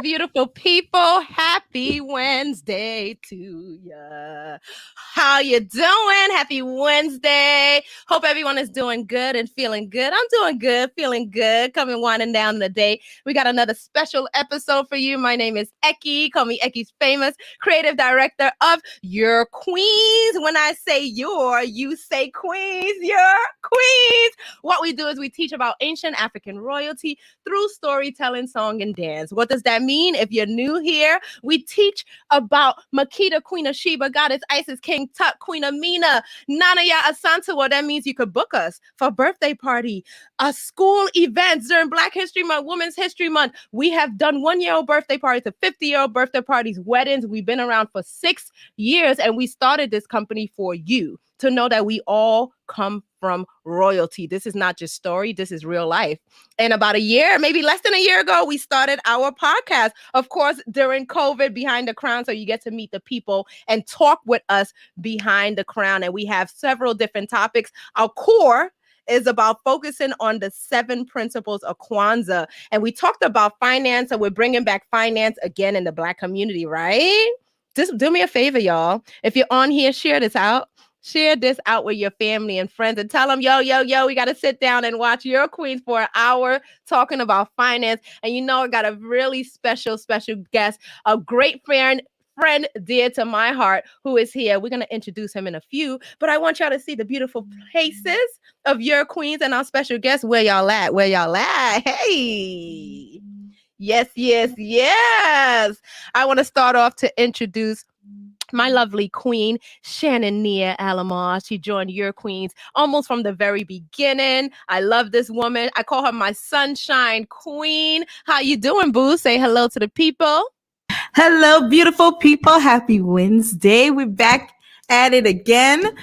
Beautiful people, happy Wednesday to ya. How you doing? Happy Wednesday. Hope everyone is doing good and feeling good. I'm doing good, feeling good, coming winding down the day. We got another special episode for you. My name is Eki. Call me Eki's Famous, creative director of Your Queens. When I say your, you say queens. Your queens. What we do is we teach about ancient African royalty through storytelling, song, and dance. What does that mean? If you're new here, we teach about Makeda, Queen of Sheba, Goddess Isis, King Tut, Queen Amina, Nana Ya Asante. Well, that means you could book us for birthday party, school events during Black History Month, Women's History Month. We have done 1-year-old birthday parties to 50-year-old birthday parties, weddings. We've been around for 6 years, and we started this company for you to know that we all come from royalty. This is not just story, this is real life. And about a year, maybe less than a year ago, we started our podcast. Of course, during COVID, Behind the Crown, so you get to meet the people and talk with us behind the crown. And we have several different topics. Our core is about focusing on the 7 principles of Kwanzaa. And we talked about finance, and we're bringing back finance again in the Black community, right? Just do me a favor, y'all. If you're on here, share this out. Share this out with your family and friends and tell them, yo, we got to sit down and watch Your Queens for an hour talking about finance. And you know, I got a really special guest, a great friend dear to my heart, who is here. We're going to introduce him in a few, but I want y'all to see the beautiful faces of Your Queens and our special guests. Where y'all at? Hey. Yes. I want to start off to introduce my lovely queen, Shannon Nia Alomar. She joined Your Queens almost from the very beginning. I love this woman. I call her my sunshine queen. How you doing, boo? Say hello to the people. Hello, beautiful people. Happy Wednesday. We're back at it again.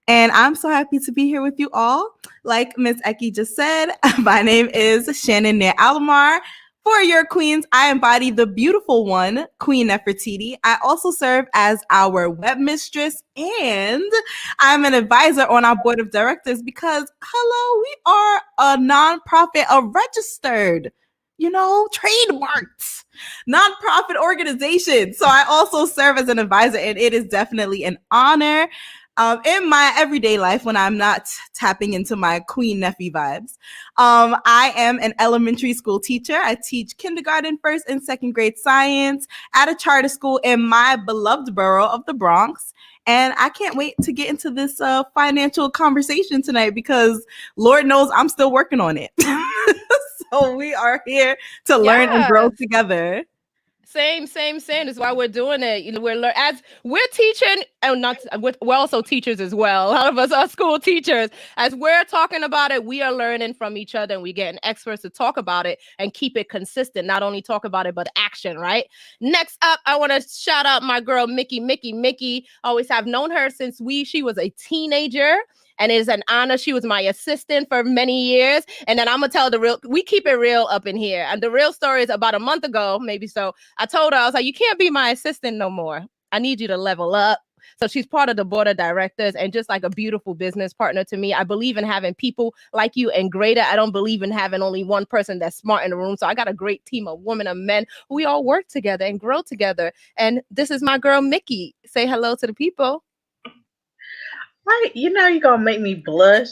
And I'm so happy to be here with you all. Like Miss Eki just said, my name is Shannon Nia Alomar. For Your Queens, I embody the beautiful one, Queen Nefertiti. I also serve as our web mistress, and I'm an advisor on our board of directors because, hello, we are a nonprofit, a registered, trademarked nonprofit organization. So I also serve as an advisor, and it is definitely an honor. In my everyday life, when I'm not tapping into my Queen Neffy vibes, I am an elementary school teacher. I teach kindergarten, 1st and 2nd grade science at a charter school in my beloved borough of the Bronx. And I can't wait to get into this financial conversation tonight because Lord knows I'm still working on it. So we are here to learn and grow together. Same. That's why we're doing it. You know, we're teaching, and we're also teachers as well. A lot of us are school teachers. As we're talking about it, we are learning from each other, and we're getting experts to talk about it and keep it consistent. Not only talk about it, but action, right? Next up, I want to shout out my girl, Mickey. Always have known her since she was a teenager. And it is an honor. She was my assistant for many years. And then I'm going to tell we keep it real up in here. And the real story is about a month ago, maybe so. I told her, I was like, you can't be my assistant no more. I need you to level up. So she's part of the board of directors and just like a beautiful business partner to me. I believe in having people like you and greater. I don't believe in having only one person that's smart in the room. So I got a great team of women and men who we all work together and grow together. And this is my girl, Mickey. Say hello to the people. Right, you're gonna make me blush.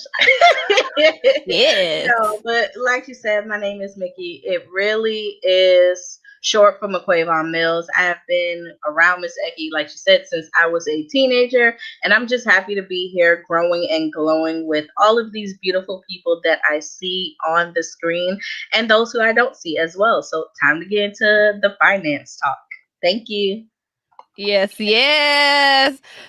Yeah. No, but like you said, my name is Mickey. It really is short for McQuavon Mills. I have been around Miss Eki, like she said, since I was a teenager, and I'm just happy to be here, growing and glowing with all of these beautiful people that I see on the screen and those who I don't see as well. So, time to get into the finance talk. Thank you. Yes.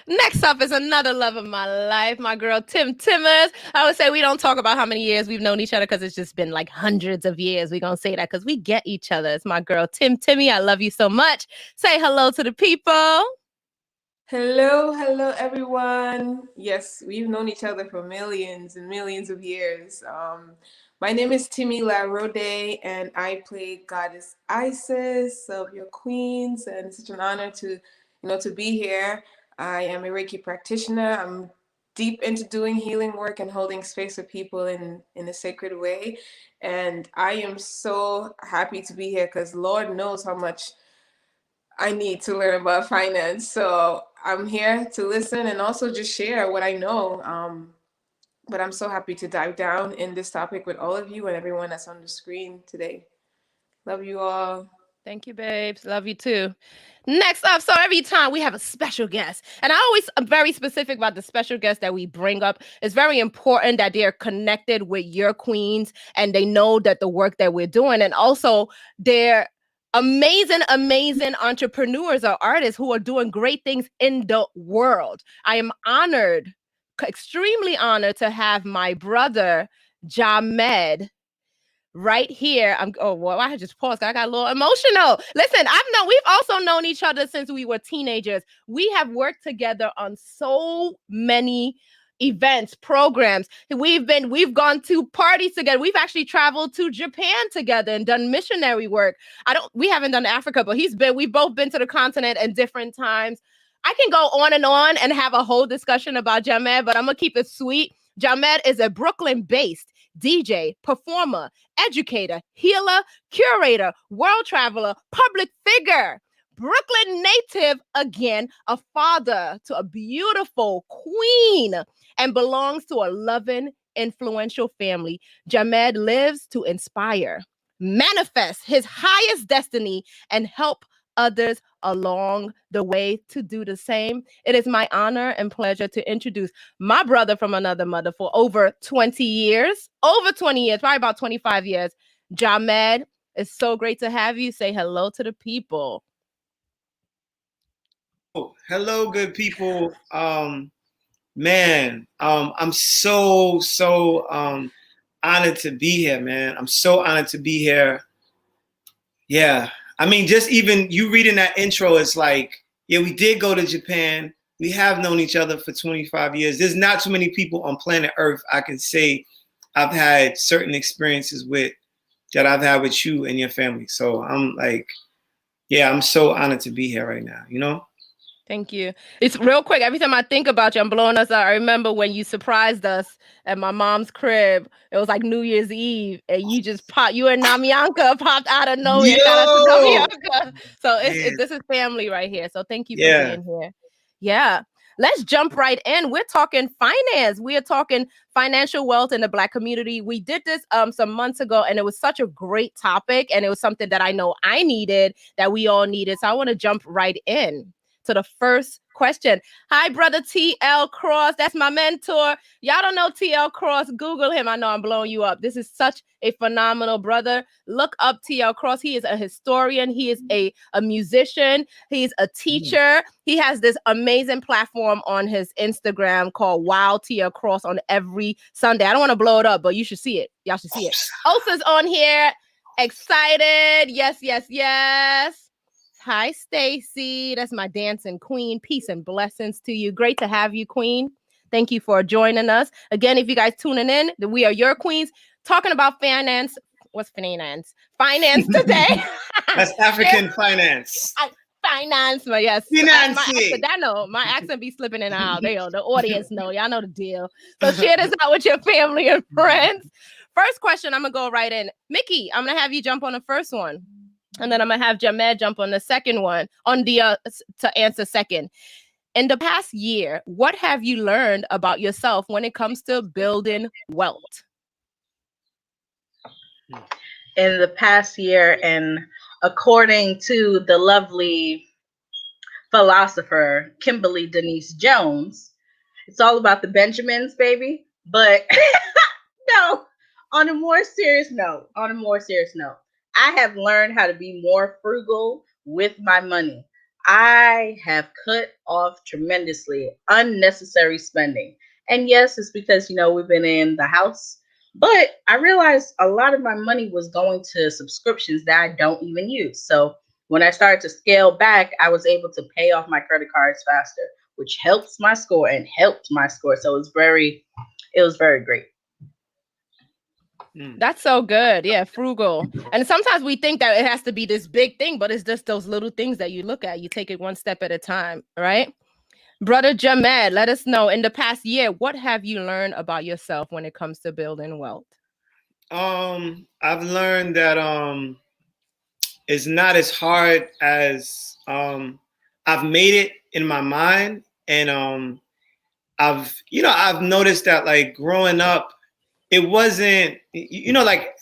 Next up is another love of my life, my girl, Tim Timmers. I would say we don't talk about how many years we've known each other because it's just been like hundreds of years. We're going to say that because we get each other. It's my girl, Timmy. I love you so much. Say hello to the people. Hello, everyone. Yes, we've known each other for millions and millions of years. My name is Timmy LaRode, and I play Goddess Isis of Your Queens, and it's such an honor to be here. I am a Reiki practitioner. I'm deep into doing healing work and holding space for people in a sacred way. And I am so happy to be here because Lord knows how much I need to learn about finance. So I'm here to listen and also just share what I know. But I'm so happy to dive down in this topic with all of you and everyone that's on the screen today. Love you all. Thank you, babes. Love you too. Next up, so every time we have a special guest, and I'm very specific about the special guests that we bring up. It's very important that they're connected with your queens and they know that the work that we're doing, and also they're amazing entrepreneurs or artists who are doing great things in the world. I am honored, extremely honored to have my brother, Jahmed, right here. I had just paused. I got a little emotional. Listen, we've also known each other since we were teenagers. We have worked together on so many events, programs. We've gone to parties together. We've actually traveled to Japan together and done missionary work. We haven't done Africa, but we've both been to the continent at different times. I can go on and have a whole discussion about Jahmed, but I'm gonna keep it sweet. Jahmed is a Brooklyn-based DJ, performer, educator, healer, curator, world traveler, public figure, Brooklyn native, again, a father to a beautiful queen, and belongs to a loving, influential family. Jahmed lives to inspire, manifest his highest destiny, and help others along the way to do the same. It is my honor and pleasure to introduce my brother from another mother for over 20 years, probably about 25 years. Jahmed, it's so great to have you. Say hello to the people. Hello, good people. Man, I'm so honored to be here, man. I'm so honored to be here. Yeah. I mean, just even you reading that intro, it's like, yeah, we did go to Japan. We have known each other for 25 years. There's not too many people on planet Earth I can say I've had certain experiences with that I've had with you and your family. So I'm like, yeah, I'm so honored to be here right now, you know? Thank you. It's real quick. Every time I think about you, I'm blowing us out. I remember when you surprised us at my mom's crib. It was like New Year's Eve, and you and Namianka popped out of nowhere. Yo! Shout out to Namianka. So this is family right here. So thank you for being here. Yeah. Let's jump right in. We're talking finance. We are talking financial wealth in the Black community. We did this some months ago, and it was such a great topic, and it was something that I know I needed, that we all needed. So I want to jump right in to the first question. Hi, brother TL Cross. That's my mentor. Y'all don't know TL Cross. Google him. I know I'm blowing you up. This is such a phenomenal brother. Look up TL Cross. He is a historian. He is a musician. He's a teacher. He has this amazing platform on his Instagram called Wow TL Cross on every Sunday. I don't want to blow it up, but you should see it. Y'all should see it. Osa's on here. Excited. Yes. Hi, Stacy. That's my dancing queen. Peace and blessings to you. Great to have you, queen. Thank you for joining us. Again, if you guys tuning in, we are your queens talking about finance. What's finance? Finance today. That's African finance. Finance, but yes. My accent be slipping in and out. The audience know. Y'all know the deal. So share this out with your family and friends. First question, I'm going to go right in. Mickey, I'm going to have you jump on the first one. And then I'm going to have Jahmed jump on the second one, to answer second. In the past year, what have you learned about yourself when it comes to building wealth? In the past year, and according to the lovely philosopher Kimberly Denise Jones, it's all about the Benjamins, baby. But no, on a more serious note, I have learned how to be more frugal with my money. I have cut off tremendously unnecessary spending. And yes, it's because, we've been in the house, but I realized a lot of my money was going to subscriptions that I don't even use. So when I started to scale back, I was able to pay off my credit cards faster, which helped my score. So it was very great. That's so good. Yeah, frugal. And sometimes we think that it has to be this big thing, but it's just those little things that you look at. You take it one step at a time, right? Brother Jahmed, let us know in the past year, what have you learned about yourself when it comes to building wealth? I've learned that it's not as hard as I've made it in my mind, and I've noticed that like growing up, it wasn't like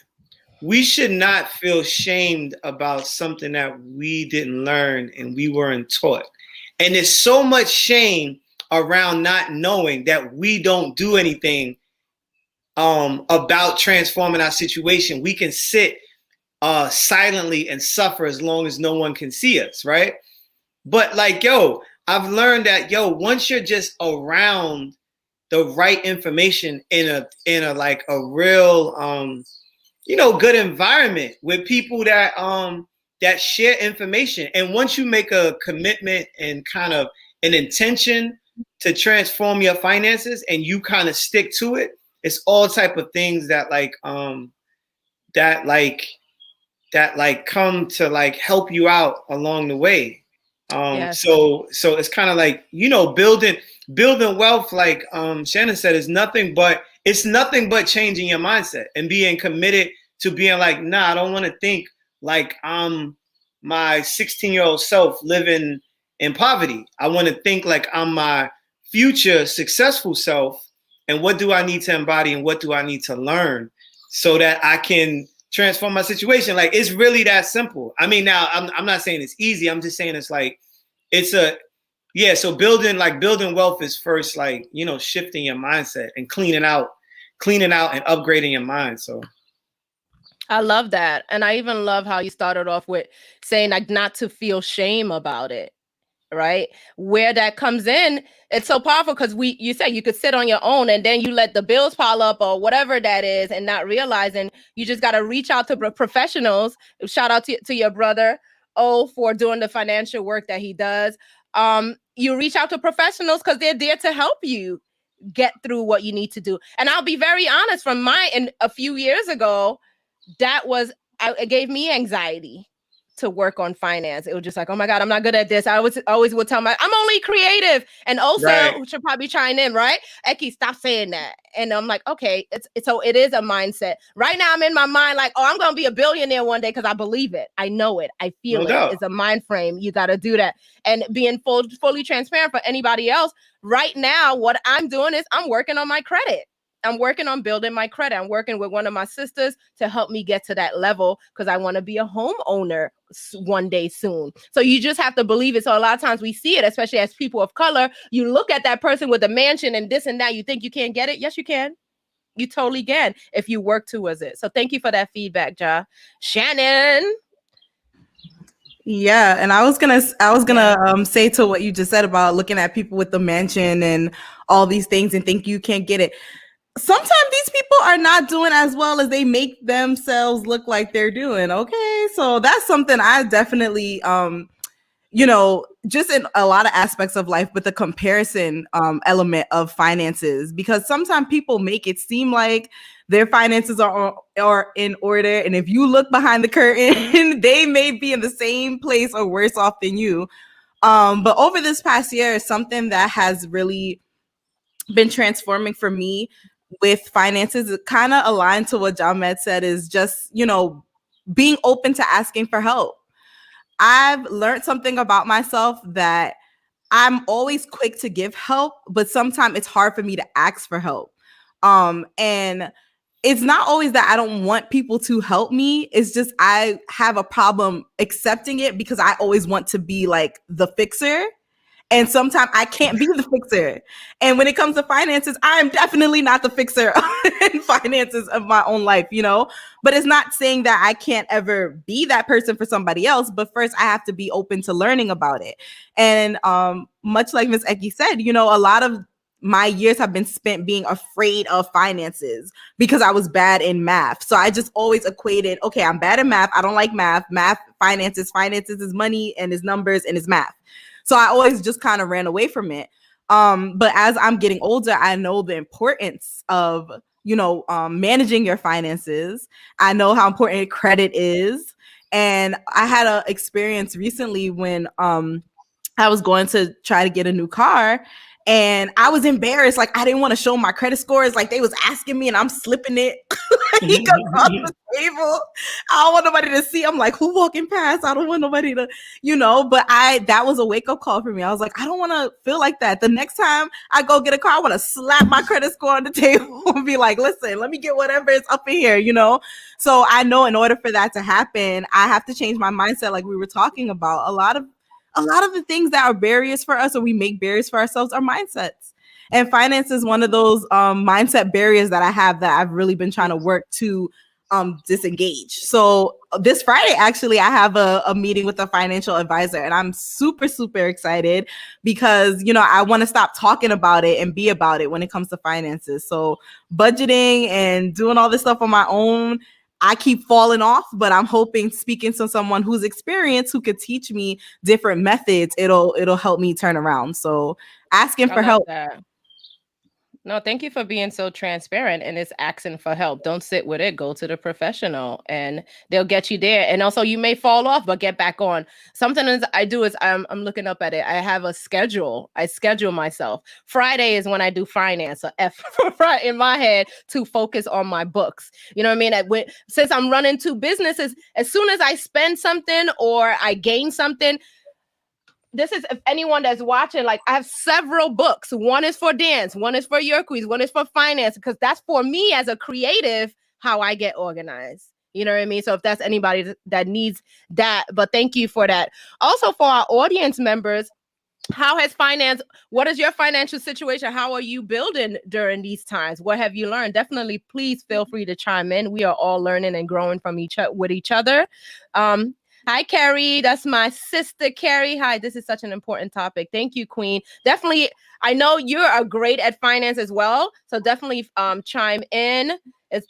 we should not feel shamed about something that we didn't learn and we weren't taught. And there's so much shame around not knowing that we don't do anything about transforming our situation. We can sit silently and suffer as long as no one can see us, right? But like, I've learned that, once you're just around the right information in a like a real good environment with people that that share information, and once you make a commitment and kind of an intention to transform your finances and you kind of stick to it, it's all type of things that come to like help you out along the way. Yes. So it's kind of like, building wealth, like Shannon said, is nothing but changing your mindset and being committed to being like, nah, I don't want to think like I'm my 16-year-old self living in poverty. I want to think like I'm my future successful self, and what do I need to embody and what do I need to learn so that I can transform my situation. Like, it's really that simple. I mean, now I'm not saying it's easy. I'm just saying it's like, so building wealth is first, like, shifting your mindset and cleaning out and upgrading your mind. So I love that. And I even love how you started off with saying like not to feel shame about it. Right? Where that comes in, it's so powerful because you said you could sit on your own and then you let the bills pile up or whatever that is and not realizing you just got to reach out to professionals. Shout out to your brother for doing the financial work that he does. You reach out to professionals because they're there to help you get through what you need to do. And I'll be very honest, from a few years ago, it gave me anxiety to work on finance. It was just like, oh my God, I'm not good at this. I always would tell I'm only creative. And also should probably chime in, right? Eki, stop saying that. And I'm like, okay, so it is a mindset. Right now I'm in my mind like, oh, I'm going to be a billionaire one day because I believe it. I know it. I feel it. It's a mind frame. You got to do that. And being fully transparent for anybody else, right now, what I'm doing is I'm working on my credit. I'm working on building my credit. I'm working with one of my sisters to help me get to that level because I want to be a homeowner one day soon. So you just have to believe it. So a lot of times we see it, especially as people of color. You look at that person with a mansion and this and that. You think you can't get it? Yes, you can. You totally can if you work towards it. So thank you for that feedback, Ja. Shannon. Yeah, and I was gonna say to what you just said about looking at people with the mansion and all these things and think you can't get it. Sometimes these people are not doing as well as they make themselves look like they're doing. Okay, so that's something I definitely just in a lot of aspects of life, but the comparison element of finances, because sometimes people make it seem like their finances are in order, and if you look behind the curtain, they may be in the same place or worse off than you. But over this past year, something that has really been transforming for me with finances, it kind of aligned to what Jahmed said, is just, being open to asking for help. I've learned something about myself that I'm always quick to give help, but sometimes it's hard for me to ask for help. And it's not always that I don't want people to help me. It's just I have a problem accepting it because I always want to be like the fixer. And sometimes I can't be the fixer. And when it comes to finances, I'm definitely not the fixer in finances of my own life, But it's not saying that I can't ever be that person for somebody else. But first, I have to be open to learning about it. And much like Ms. Eki said, a lot of my years have been spent being afraid of finances because I was bad in math. So I just always equated, okay, I'm bad in math. I don't like math. Finances is money and is numbers and is math. So I always just kind of ran away from it. But as I'm getting older, I know the importance of, managing your finances. I know how important credit is. And I had an experience recently when I was going to try to get a new car, and I was embarrassed. Like, I didn't want to show my credit scores. Like, they was asking me, and I'm slipping it like across the table. I don't want nobody to see. I'm like, who walking past? I don't want nobody to, but that was a wake up call for me. I was like, I don't want to feel like that. The next time I go get a car, I want to slap my credit score on the table and be like, listen, let me get whatever is up in here. So I know in order for that to happen, I have to change my mindset. Like we were talking about, a lot of the things that are barriers for us, or we make barriers for ourselves, are mindsets. And finance is one of those mindset barriers that I have, that I've really been trying to work to disengage. So this Friday, actually, I have a meeting with a financial advisor, and I'm super, super excited because, I want to stop talking about it and be about it when it comes to finances. So budgeting and doing all this stuff on my own, I keep falling off, but I'm hoping speaking to someone who's experienced, who could teach me different methods, it'll help me turn around. So asking for help. That. No, thank you for being so transparent, and it's asking for help. Don't sit with it. Go to the professional and they'll get you there. And also you may fall off, but get back on. Something I do is I'm looking up at it. I have a schedule. I schedule myself. Friday is when I do finance, so F in my head, to focus on my books. You know what I mean? Since I'm running two businesses, as soon as I spend something or I gain something, this is, if anyone that's watching, like, I have several books. One is for dance, one is for your quiz, one is for finance, because that's for me as a creative, how I get organized. You know what I mean? So if that's anybody that needs that, but thank you for that. Also for our audience members, what is your financial situation? How are you building during these times? What have you learned? Definitely, please feel free to chime in. We are all learning and growing from each other. Hi, Carrie. That's my sister, Carrie. Hi, this is such an important topic. Thank you, Queen. Definitely, I know you're great at finance as well, so definitely chime in.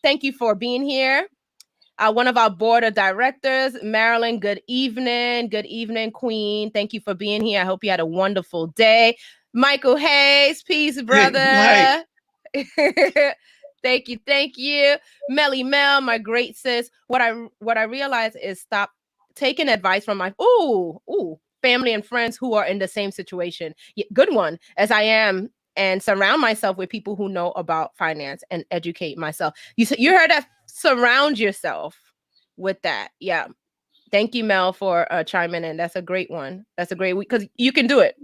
Thank you for being here. One of our board of directors, Marilyn, good evening. Good evening, Queen. Thank you for being here. I hope you had a wonderful day. Michael Hayes, peace, brother. Thank you. Melly Mel, my great sis. What I realized is stop taking advice from my family and friends who are in the same situation. Good one, as I am, and surround myself with people who know about finance and educate myself. You heard that? Surround yourself with that. Yeah. Thank you, Mel, for chiming in. That's a great one. That's a great week, because you can do it.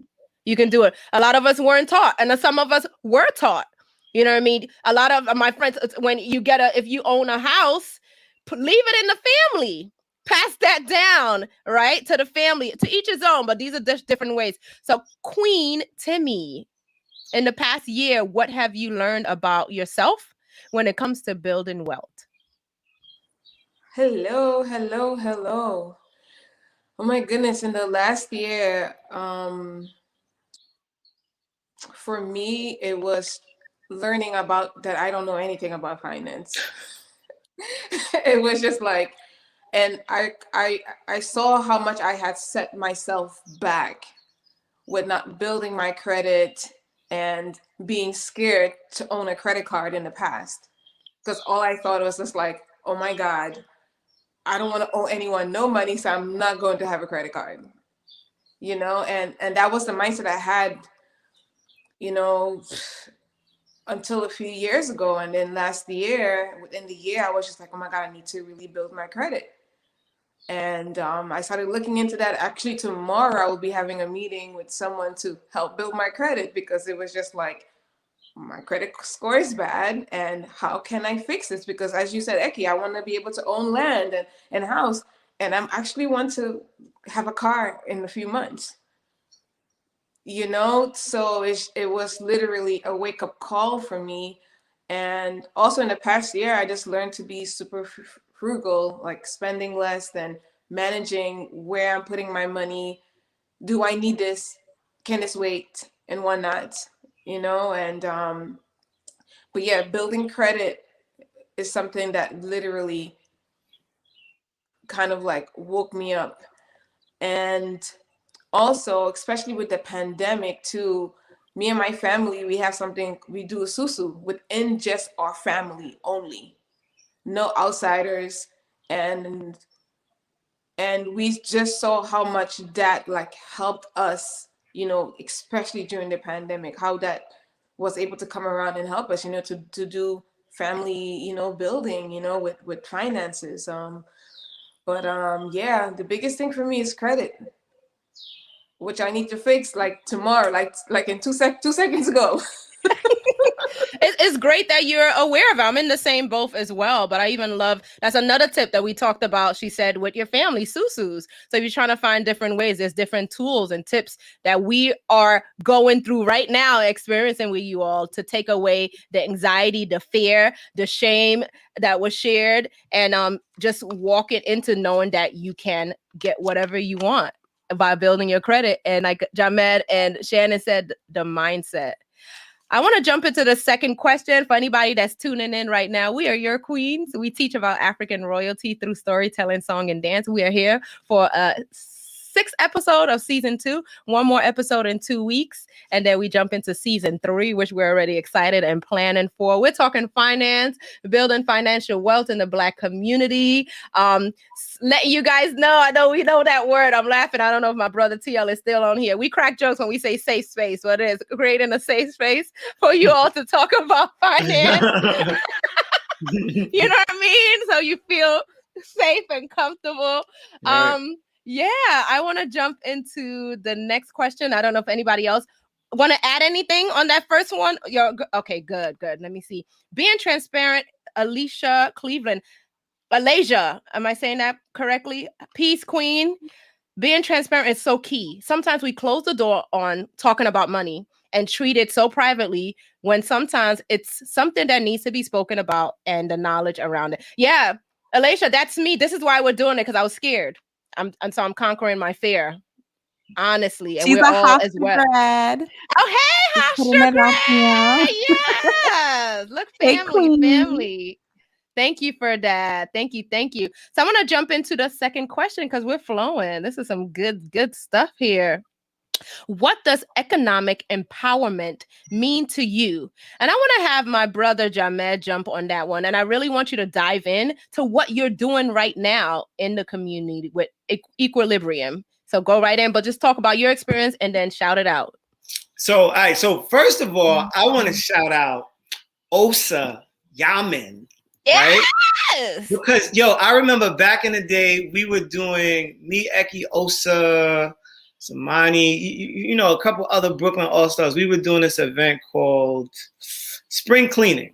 You can do it. A lot of us weren't taught, and some of us were taught. You know what I mean? A lot of my friends, when if you own a house, leave it in the family. Pass that down, right? To the family, to each his own, but these are different ways. So Queen Timmy, in the past year, what have you learned about yourself when it comes to building wealth? Hello. Oh my goodness, in the last year, for me, it was learning about that I don't know anything about finance. It was just like, and I saw how much I had set myself back with not building my credit and being scared to own a credit card in the past. Because all I thought was just like, oh my God, I don't want to owe anyone no money, so I'm not going to have a credit card. And that was the mindset I had, until a few years ago. And then within the year, I was just like, oh my God, I need to really build my credit. And I started looking into that. Actually, tomorrow I will be having a meeting with someone to help build my credit, because it was just like, my credit score is bad, and how can I fix this? Because as you said, Eki, I want to be able to own land and house, and I'm actually want to have a car in a few months. So it was literally a wake-up call for me. And also in the past year, I just learned to be super frugal, like spending less and managing where I'm putting my money. Do I need this? Can this wait? And whatnot, and but yeah, building credit is something that literally kind of like woke me up. And also, especially with the pandemic too, me and my family, we do a susu within just our family only, no outsiders. And we just saw how much that like helped us you know, especially during the pandemic, how that was able to come around and help us, you know, to do family, you know, building, you know, with finances. But yeah, the biggest thing for me is credit, which I need to fix like tomorrow, like in 2 seconds ago. It's great that you're aware of it. I'm in the same boat as well, but I even love, that's another tip that we talked about. She said with your family, susus. So if you're trying to find different ways, there's different tools and tips that we are going through right now, experiencing with you all to take away the anxiety, the fear, the shame that was shared, and just walk it into knowing that you can get whatever you want by building your credit. And like Jahmed and Shannon said, the mindset. I want to jump into the second question for anybody that's tuning in right now. We are your queens. We teach about African royalty through storytelling, song, and dance. We are here for a 6th episode of season 2, one more episode in 2 weeks. And then we jump into season 3, which we're already excited and planning for. We're talking finance, building financial wealth in the Black community. Letting you guys know, I know we know that word. I'm laughing. I don't know if my brother TL is still on here. We crack jokes when we say safe space. What it is, creating a safe space for you all to talk about finance. You know what I mean? So you feel safe and comfortable. Right. Yeah, I want to jump into the next question. I don't know if anybody else want to add anything on that first one. Okay, good. Let me see. Being transparent, Alicia Cleveland. Malaysia, am I saying that correctly? Peace Queen. Being transparent is so key. Sometimes we close the door on talking about money and treat it so privately when sometimes it's something that needs to be spoken about and the knowledge around it. Yeah, Alicia, that's me. This is why we're doing it, because I was scared. So I'm conquering my fear, honestly. And She's we're a all as Hofstra well. grad. Oh, hey, Putting it out Hofstra there. Yes. Look, Hey, family. queen. Thank you for that. Thank you. So I'm going to jump into the second question because we're flowing. This is some good stuff here. What does economic empowerment mean to you? And I want to have my brother Jahmed jump on that one. And I really want you to dive in to what you're doing right now in the community with Equilibrium. So go right in, but just talk about your experience and then shout it out. So, all right. So first of all, I want to shout out Osa Yaman. Yes! Right? Because I remember back in the day, we were doing me, Eki, Osa, Samani, you know, a couple other Brooklyn All-Stars. We were doing this event called Spring Cleaning,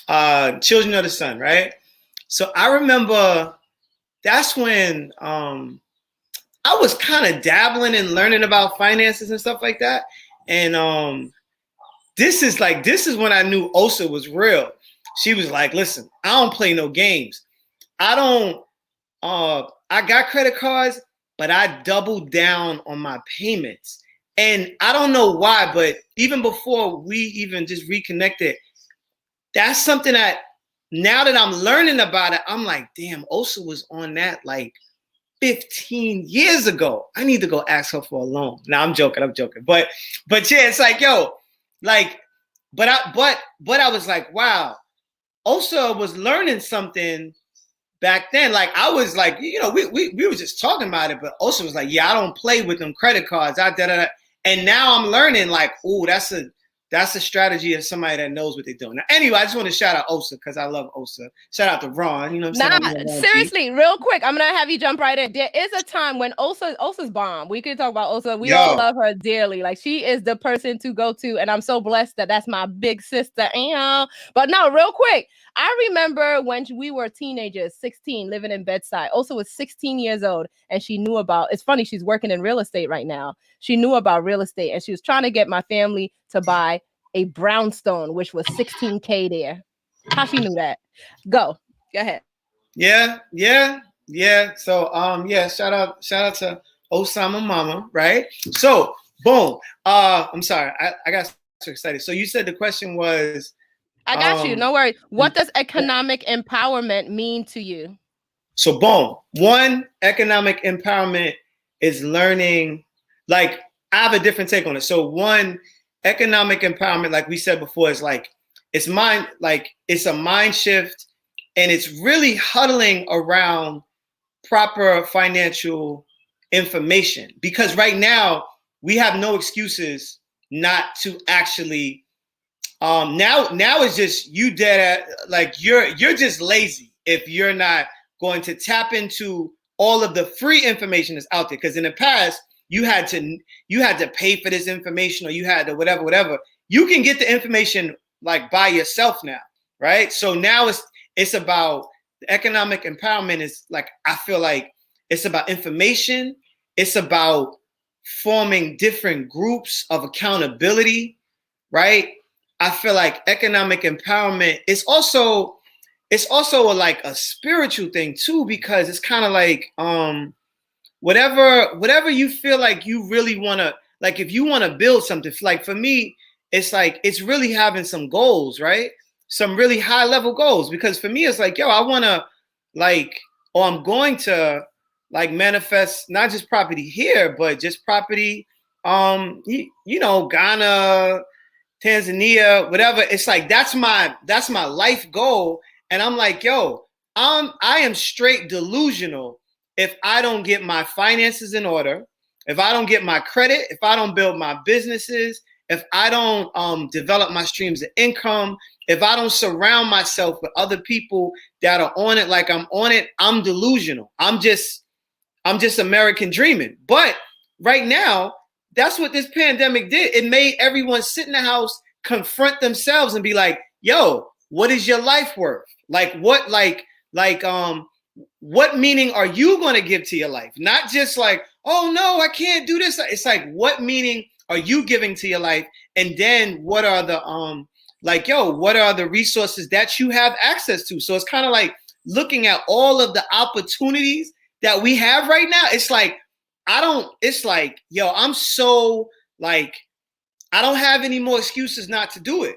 Children of the Sun, right? So I remember that's when I was kind of dabbling and learning about finances and stuff like that. And this is when I knew Osa was real. She was like, listen, I don't play no games. I got credit cards, but I doubled down on my payments. And I don't know why, but even before we even just reconnected, that's something that now that I'm learning about it, I'm like, damn, Osa was on that like 15 years ago. I need to go ask her for a loan. Now I'm joking. But yeah, it's like, but I was like, wow. Osa was learning something back then. Like I was like, we were just talking about it, but Osa was like, yeah, I don't play with them credit cards. And now I'm learning like, oh, that's a strategy of somebody that knows what they're doing. Now, anyway, I just want to shout out Osa because I love Osa. Shout out to Ron. You know what I'm saying? Seriously, real quick, I'm gonna have you jump right in. There is a time when Osa's bomb. We could talk about Osa. We all love her dearly. Like she is the person to go to, and I'm so blessed that that's my big sister. But no, real quick, I remember when we were teenagers, 16, living in Bedside. Osa was 16 years old, and she knew about. It's funny, she's working in real estate right now. She knew about real estate, and she was trying to get my family to buy a brownstone, which was $16K there. How she knew that? Go ahead. Yeah. So shout out to Osama Mama, right? So boom. I'm sorry, I got so excited. So you said the question was, I got you. No worries. What does economic empowerment mean to you? So boom. One, economic empowerment is learning. Like I have a different take on it. So one, economic empowerment, like we said before, is like it's a mind shift, and it's really huddling around proper financial information. Because right now we have no excuses not to actually. Now it's just you dead at, like you're just lazy if you're not going to tap into all of the free information that's out there. Because in the past you had to pay for this information, or you had to whatever. You can get the information like by yourself now, right? So now it's about economic empowerment. Is like, I feel like it's about information. It's about forming different groups of accountability, right? I feel like economic empowerment is also like a spiritual thing too, because it's kind of like whatever you feel like you really want to, like if you want to build something, like for me, it's like it's really having some goals, right? Some really high level goals, because for me it's like, yo, I want to like, or I'm going to like manifest not just property here, but just property you know, Ghana, Tanzania, whatever. It's like that's my life goal. And I'm like, yo, I am straight delusional if I don't get my finances in order, if I don't get my credit, if I don't build my businesses, if I don't develop my streams of income, if I don't surround myself with other people that are on it like I'm on it, I'm delusional. I'm just American dreaming. But right now, that's what this pandemic did. It made everyone sit in the house, confront themselves, and be like, yo, what is your life worth? Like what meaning are you going to give to your life? Not just like, oh no, I can't do this. It's like, what meaning are you giving to your life? And then what are the what are the resources that you have access to? So it's kind of like looking at all of the opportunities that we have right now. It's like, I'm so like, I don't have any more excuses not to do it.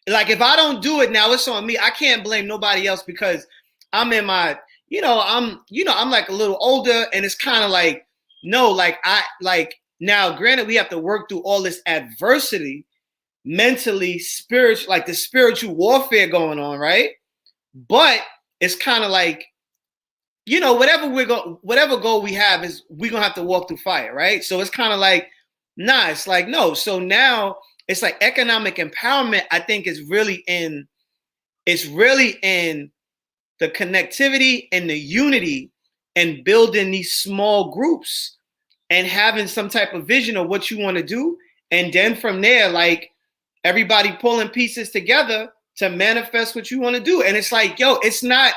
Like if I don't do it now, it's on me. I can't blame nobody else, because I'm in my, I'm like a little older, and it's kind of like, no, like now, granted, we have to work through all this adversity, mentally, spiritual, like the spiritual warfare going on, right? But it's kind of like, whatever goal we have is we're gonna have to walk through fire, right? So it's kind of like, nah, it's like no. So now it's like economic empowerment, I think, is really in the connectivity and the unity and building these small groups and having some type of vision of what you want to do. And then from there, like everybody pulling pieces together to manifest what you want to do. And it's like, yo, it's not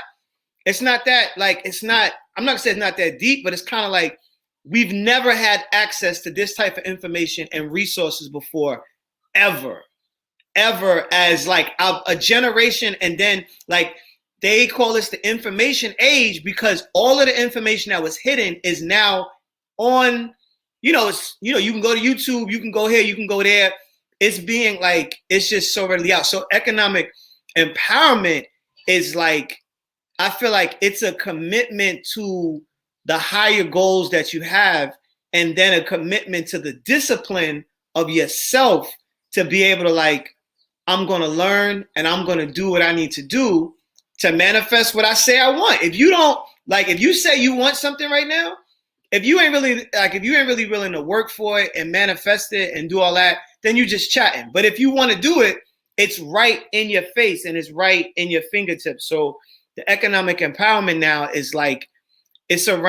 that, like, I'm not gonna say it's not that deep, but it's kind of like we've never had access to this type of information and resources before, ever, as like a generation. And then like they call this the information age, because all of the information that was hidden is now on, you can go to YouTube, you can go here, you can go there. It's being like, it's just so readily out. So economic empowerment is like, I feel like it's a commitment to the higher goals that you have, and then a commitment to the discipline of yourself to be able to like, I'm going to learn and I'm going to do what I need to do to manifest what I say I want. If you don't, like, if you say you want something right now, if you ain't really willing to work for it and manifest it and do all that, then you just chatting. But if you want to do it, it's right in your face and it's right in your fingertips. So the economic empowerment now is like, it's still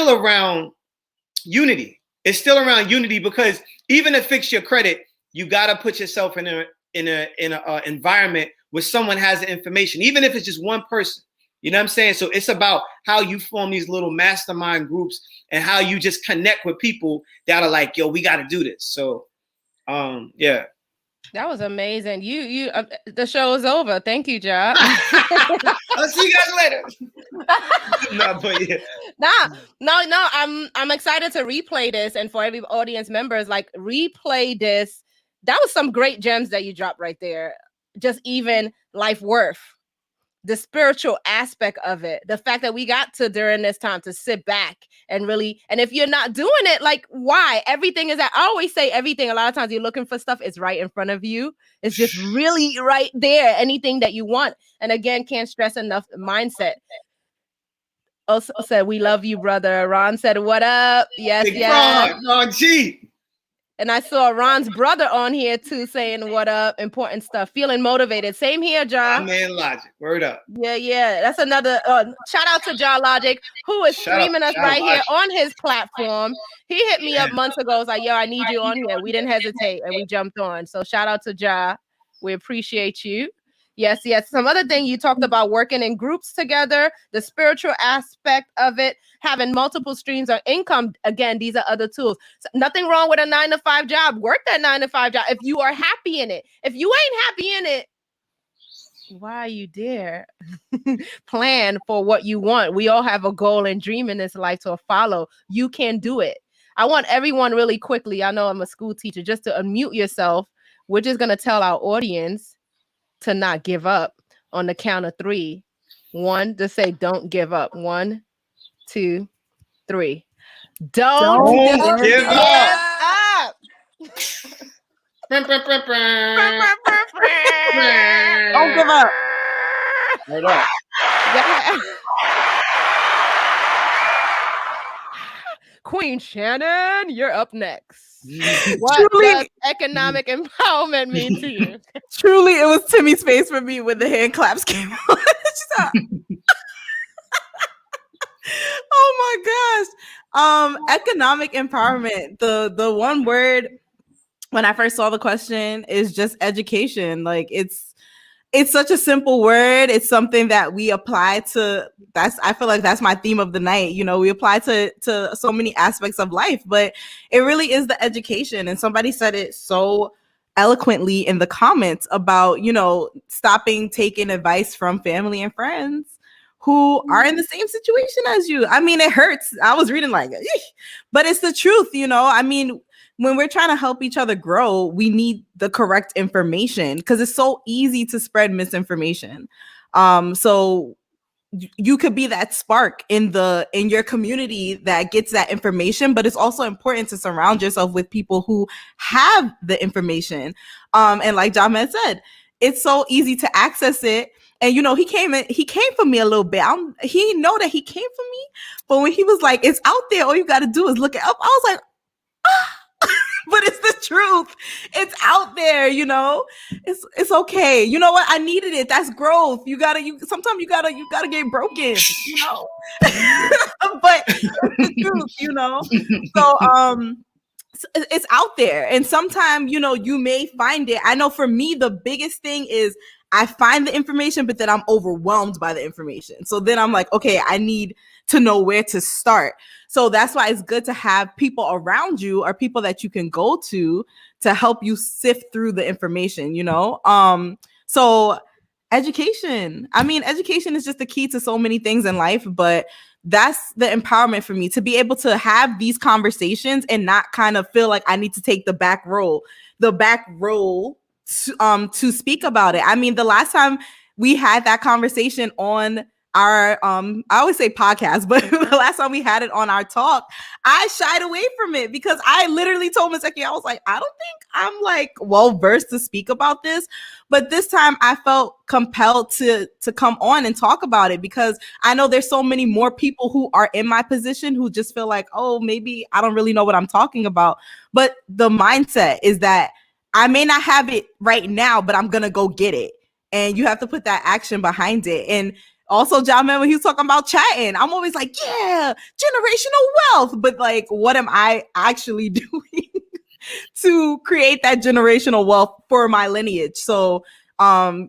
around unity. It's still around unity, because even to fix your credit, you got to put yourself in a environment where someone has the information, even if it's just one person. You know what I'm saying? So it's about how you form these little mastermind groups and how you just connect with people that are like, yo, we got to do this. So, yeah. That was amazing. You the show is over. Thank you, Jah. I'll see you guys later. No, but yeah. No. I'm excited to replay this, and for every audience members, like, replay this. That was some great gems that you dropped right there. Just even life worth, the spiritual aspect of it, the fact that we got to during this time to sit back and really, and if you're not doing it, like, why? Everything is I always say everything. A lot of times you're looking for stuff, it's right in front of you. It's just really right there. Anything that you want. And again, can't stress enough mindset. also said, we love you, brother. Ron said, what up? Yes, Big yes. Ron G. And I saw Ron's brother on here too saying, what up? Important stuff. Feeling motivated. Same here, John. Man, Logic. Word up. Yeah. That's another shout out to John Logic, who is streaming us right here on his platform. He hit me up months ago. Was like, yo, I need you on here. We didn't hesitate and we jumped on. So shout out to Ja. We appreciate you. Yes. Some other thing you talked about, working in groups together, the spiritual aspect of it, having multiple streams of income. Again, these are other tools. So nothing wrong with a 9-to-5 job. Work that 9-to-5 job if you are happy in it. If you ain't happy in it, why are you there? Plan for what you want. We all have a goal and dream in this life to follow. You can do it. I want everyone really quickly, I know I'm a school teacher, just to unmute yourself. We're just going to tell our audience to not give up on the count of 3. 1, to say don't give up. 1, 2, 3. Don't give up. Don't give up. Word up. Yeah. Queen Shannon, you're up next. What does economic empowerment mean to you? Truly, it was Timmy's face for me when the hand claps came on. Oh my gosh. Economic empowerment. The one word when I first saw the question is just education. Like it's such a simple word. It's something that we apply to. I feel like that's my theme of the night. You know, we apply to so many aspects of life, but it really is the education. And somebody said it so eloquently in the comments about, you know, stopping taking advice from family and friends who are in the same situation as you. I mean, it hurts. I was reading like, eesh, but it's the truth, you know. I mean, when we're trying to help each other grow, we need the correct information because it's so easy to spread misinformation. So you could be that spark in your community that gets that information, but it's also important to surround yourself with people who have the information. And like Jahmed said, it's so easy to access it. And you know, he came for me a little bit. He know that he came for me, but when he was like, "It's out there. All you got to do is look it up," I was like, ah. But it's the truth. It's out there, you know. It's okay. You know what? I needed it. That's growth. Sometimes you gotta get broken, you know. But it's the truth, you know. So it's out there. And sometimes, you know, you may find it. I know for me, the biggest thing is I find the information, but then I'm overwhelmed by the information. So then I'm like, okay, I need to know where to start. So that's why it's good to have people around you or people that you can go to help you sift through the information, you know? So education. I mean, education is just the key to so many things in life, but that's the empowerment for me, to be able to have these conversations and not kind of feel like I need to take the back role to speak about it. I mean, the last time we had that conversation on our I always say podcast, but the last time we had it on our talk, I shied away from it because I literally told Ms. Eki, I was like, I don't think I'm like well versed to speak about this. But this time I felt compelled to come on and talk about it because I know there's so many more people who are in my position who just feel like, oh, maybe I don't really know what I'm talking about. But the mindset is that I may not have it right now, but I'm gonna go get it. And you have to put that action behind it. And also, Jahmed, when he was talking about chatting, I'm always like, yeah, generational wealth. But like, what am I actually doing to create that generational wealth for my lineage? So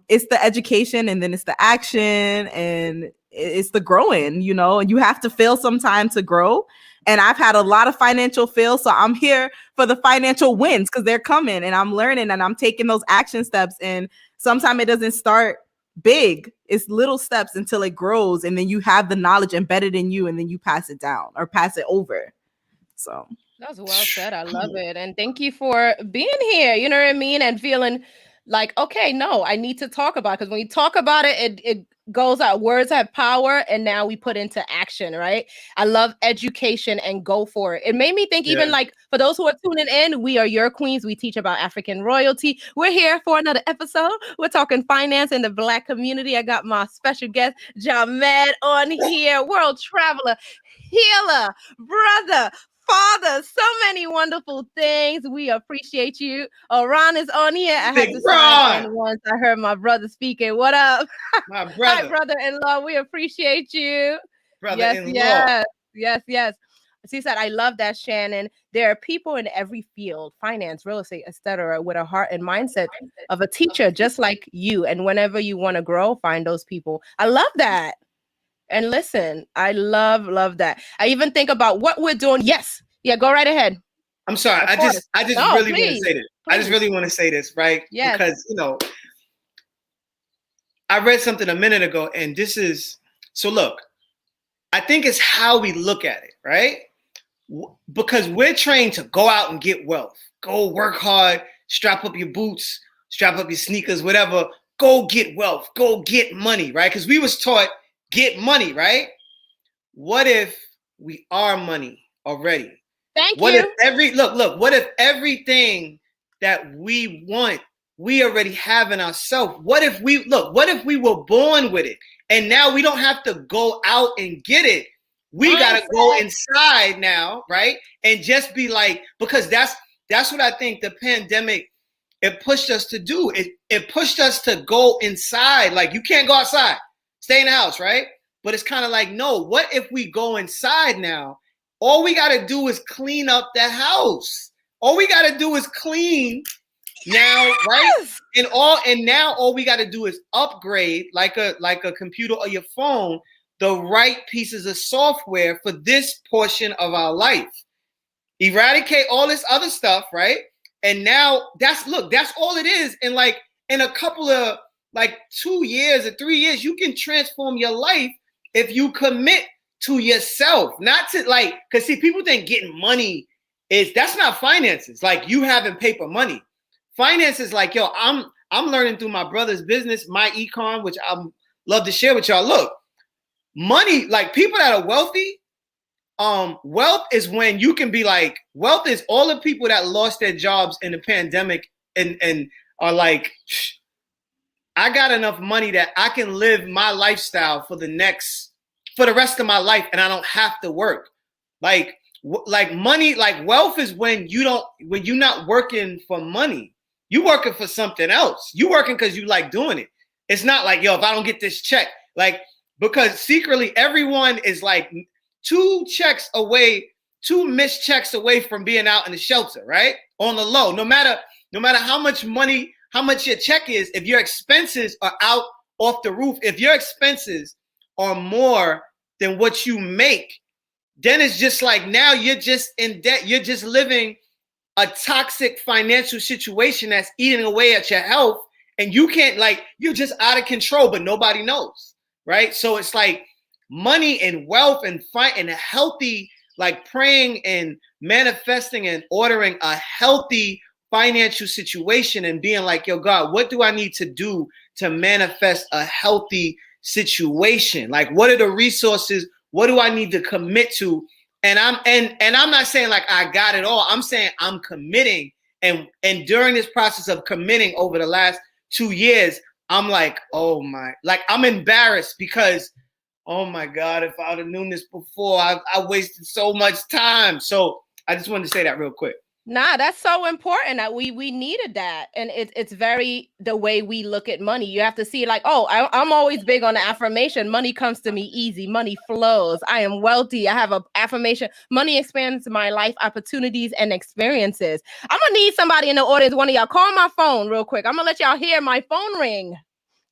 it's the education, and then it's the action, and it's the growing, you know, and you have to fail sometime to grow. And I've had a lot of financial fails, so I'm here for the financial wins because they're coming, and I'm learning and I'm taking those action steps. And sometimes it doesn't start big. It's little steps until it grows, and then you have the knowledge embedded in you, and then you pass it down or pass it over. So that was well said. I love it. And thank you for being here. You know what I mean? And feeling like, okay, no, I need to talk about it. Because when you talk about it, goes out, words have power, and now we put into action, right? I love education and go for it. It made me think, even like for those who are tuning in, we are your queens. We teach about African royalty. We're here for another episode. We're talking finance in the Black community. I got my special guest, Jahmed, on here, world traveler, healer, brother, father, so many wonderful things. We appreciate you. Ron is on here. I had to sign in once I heard my brother speaking. What up? My brother. Hi, brother-in-law. We appreciate you. Brother-in-law. Yes. She said, I love that, Shannon. There are people in every field, finance, real estate, etc., with a heart and mindset of a teacher, just like you. And whenever you want to grow, find those people. I love that. And listen, I love that. I even think about what we're doing. Yes. Yeah, go right ahead. I'm sorry. I just really want to say this. Please. I just really want to say this, right? Yes. Because, I read something a minute ago, and this is, so look, I think it's how we look at it, right? Because we're trained to go out and get wealth. Go work hard, strap up your boots, strap up your sneakers, whatever. Go get wealth. Go get money, right? Because we was taught, get money, right? What if we are money already? Thank what you. If what if everything that we want, we already have in ourselves? What if we were born with it and now we don't have to go out and get it? We got to go inside now, right? And just be like, because that's what I think the pandemic, it pushed us to do. It pushed us to go inside. Like, you can't go outside, stay in the house, right? But it's kind of like, no, what if we go inside now? All we got to do is clean up the house. All we got to do is clean now, right? And now all we got to do is upgrade, like a computer or your phone, the right pieces of software for this portion of our life. Eradicate all this other stuff, right? And now that's all it is. And like in a couple of 2 years or 3 years, you can transform your life if you commit to yourself, not to because see, people think getting money that's not finances. Like, you having paper money. Finances, like, yo, I'm learning through my brother's business, my econ, which I love to share with y'all. Look, money, like, people that are wealthy, wealth is when you can be like, wealth is all the people that lost their jobs in the pandemic and are like, I got enough money that I can live my lifestyle for the rest of my life, and I don't have to work. Like money, like wealth is when you're not working for money. You working for something else. You working because you like doing it. It's not like, yo, if I don't get this check, like, because secretly everyone is like 2 missed checks away from being out in the shelter, right? On the low. No matter how much money, how much your check is, if your expenses are out off the roof, if your expenses are more than what you make, then it's just like, now you're just in debt. You're just living a toxic financial situation that's eating away at your health, and you can't, like, you're just out of control, but nobody knows, right? So it's like money and wealth and a healthy, like, praying and manifesting and ordering a healthy financial situation and being like, yo, God, what do I need to do to manifest a healthy situation? Like, what are the resources? What do I need to commit to? And I'm not saying like I got it all. I'm saying I'm committing. And during this process of committing over the last 2 years, I'm like, oh my, like, I'm embarrassed because, oh my God, if I would have known this before, I wasted so much time. So I just wanted to say that real quick. Nah, that's so important that we needed that. And it's very the way we look at money. You have to see like, oh, I'm always big on the affirmation. Money comes to me easy. Money flows. I am wealthy. I have an affirmation. Money expands my life opportunities and experiences. I'm going to need somebody in the audience. One of y'all call my phone real quick. I'm going to let y'all hear my phone ring.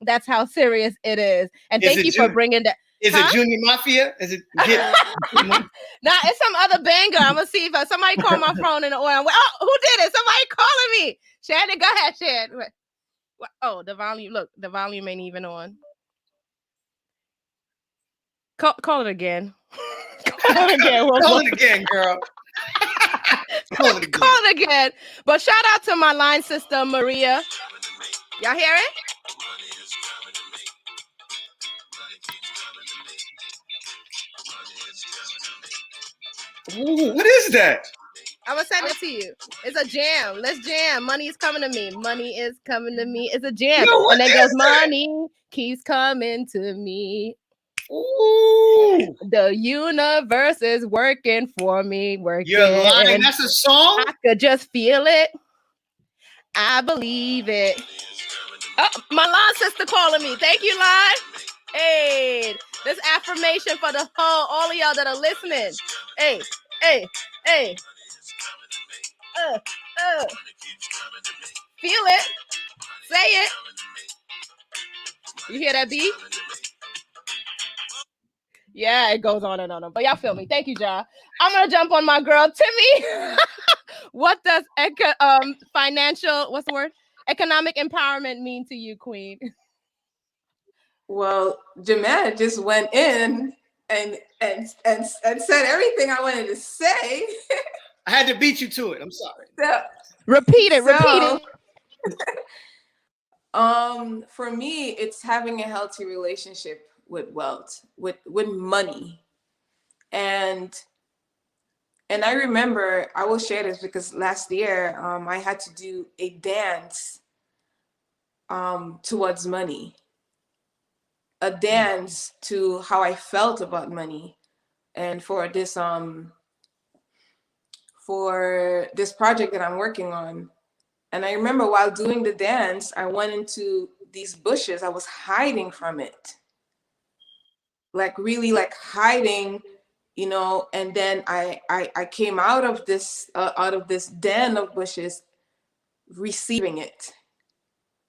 That's how serious it is. And thank you for bringing that. Is it Junior Mafia? Is it? Nah, it's some other banger. I'm gonna see if somebody call my phone in the oil. Oh, who did it? Somebody calling me. Shannon, go ahead, Shannon. Oh, the volume. Look, the volume ain't even on. Call it again. Call it again. Call it again, girl. Call it again. But shout out to my line sister Maria. Y'all hear it? Ooh, what is that? I'm gonna send it to you. It's a jam. Let's jam. Money is coming to me. Money is coming to me. It's a jam. Yo, what And then is goes that? money keeps coming to me. Ooh, The universe is working for me. you're lying. Working. That's a song? I could just feel it. I believe it. Oh, my line sister calling me. Thank you, line. Hey, this affirmation for the whole, all of y'all that are listening. Hey, hey, hey. Feel it. Say it. You hear that beat? Yeah, it goes on and on. But y'all feel me. Thank you, Ja. I'm gonna jump on my girl Timmy. What does financial, what's the word? Economic empowerment mean to you, Queen? Well, Jahmed just went in and said everything I wanted to say. I had to beat you to it. I'm sorry. Repeat it. For me, it's having a healthy relationship with wealth, with money. And I remember, I will share this because last year I had to do a dance towards money, a dance to how I felt about money. And for this project that I'm working on. And I remember while doing the dance, I went into these bushes. I was hiding from it, like really like hiding, you know. And then I came out of this den of bushes, receiving it.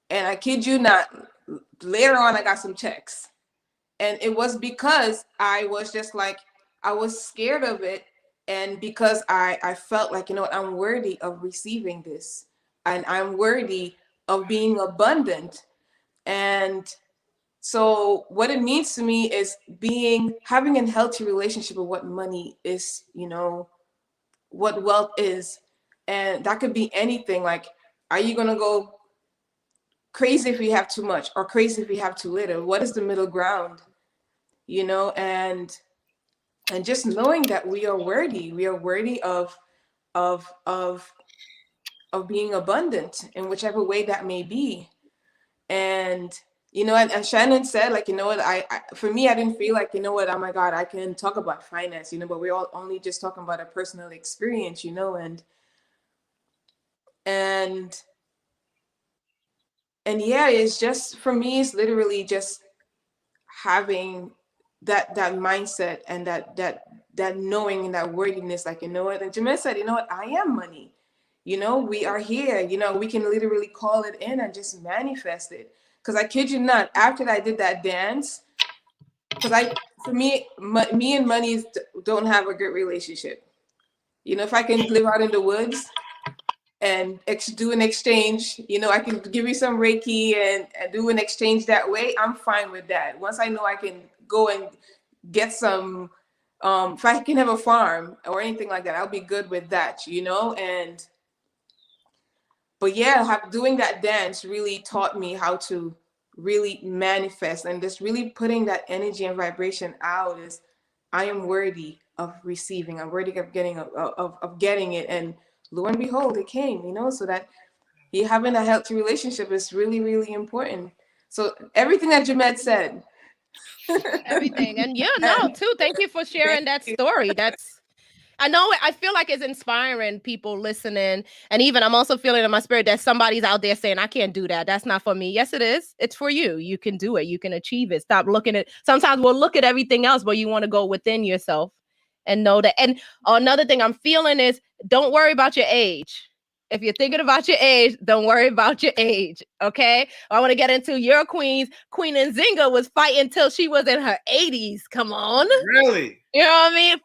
And I kid you not, later on I got some checks, and it was because I was just like, I was scared of it. And because I felt like, you know what, I'm worthy of receiving this, and I'm worthy of being abundant. And so what it means to me is having a healthy relationship with what money is, you know, what wealth is. And that could be anything. Like, are you going to go crazy if you have too much, or crazy if you have too little? What is the middle ground? You know, and just knowing that we are worthy of being abundant in whichever way that may be. And you know, and Shannon said, like, you know what, I for me, I didn't feel like, you know what, oh my God, I can talk about finance, you know, but we're all only just talking about a personal experience, you know. And yeah, it's just, for me, it's literally just having that mindset, and that knowing, and that worthiness, like, you know what, and Jahmed said, you know what, I am money. You know, we are here, you know, we can literally call it in and just manifest it. Because I kid you not, after I did that dance, because for me, me and money don't have a good relationship. You know, if I can live out in the woods and do an exchange, you know, I can give you some Reiki and do an exchange that way, I'm fine with that. Once I know I can go and get some, if I can have a farm or anything like that, I'll be good with that, you know. But yeah, doing that dance really taught me how to really manifest, and just really putting that energy and vibration out is, I am worthy of receiving. I'm worthy of getting it. And lo and behold, it came, you know. So that having a healthy relationship is really, really important. So everything that Jahmed said. Everything. And yeah, no, too. Thank you for sharing that story. I know I feel like it's inspiring people listening. And even I'm also feeling in my spirit that somebody's out there saying, I can't do that. That's not for me. Yes, it is. It's for you. You can do it. You can achieve it. Stop looking at, sometimes we'll look at everything else, but you want to go within yourself and know that. And another thing I'm feeling is, don't worry about your age. If you're thinking about your age, don't worry about your age. Okay. I want to get into your queens. Queen Nzinga was fighting till she was in her 80s. Come on. Really? You know what I mean?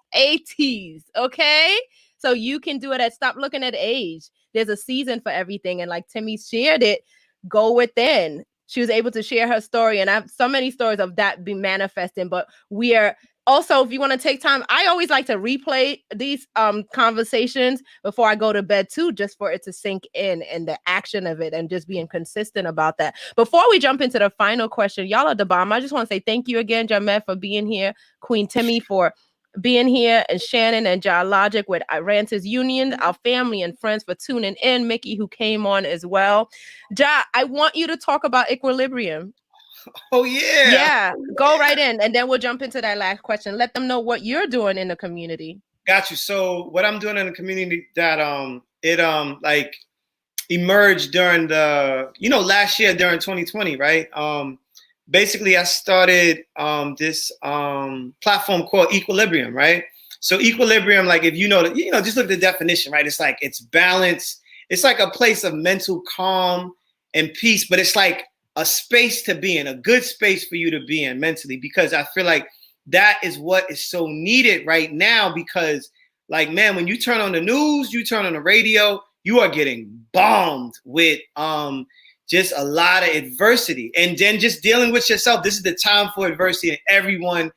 80s. Okay. So you can do it stop looking at age. There's a season for everything. And like Timmy shared it, go within. She was able to share her story. And I have so many stories of that be manifesting. But we are also, if you want to take time, I always like to replay these conversations before I go to bed too, just for it to sink in and the action of it, and just being consistent about that. Before we jump into the final question, y'all are the bomb. I just want to say thank you again, Jahmed, for being here. Queen Timmy for being here, and Shannon and Logic with Ranters Union, our family and friends for tuning in. Mickey, who came on as well. I want you to talk about equilibrium. Oh yeah. Yeah, go right in, and then we'll jump into that last question. Let them know what you're doing in the community. Got you. So what I'm doing in the community that it like emerged during the last year during 2020, right? Basically I started this platform called Equilibrium, right? So Equilibrium, like if just look at the definition, right? It's like it's balance. It's like a place of mental calm and peace, but it's like a space to be in, a good space for you to be in mentally, because I feel like that is what is so needed right now. Because like, man, when you turn on the news, you turn on the radio, you are getting bombed with just a lot of adversity, and then just dealing with yourself. This is the time for adversity, and everyone,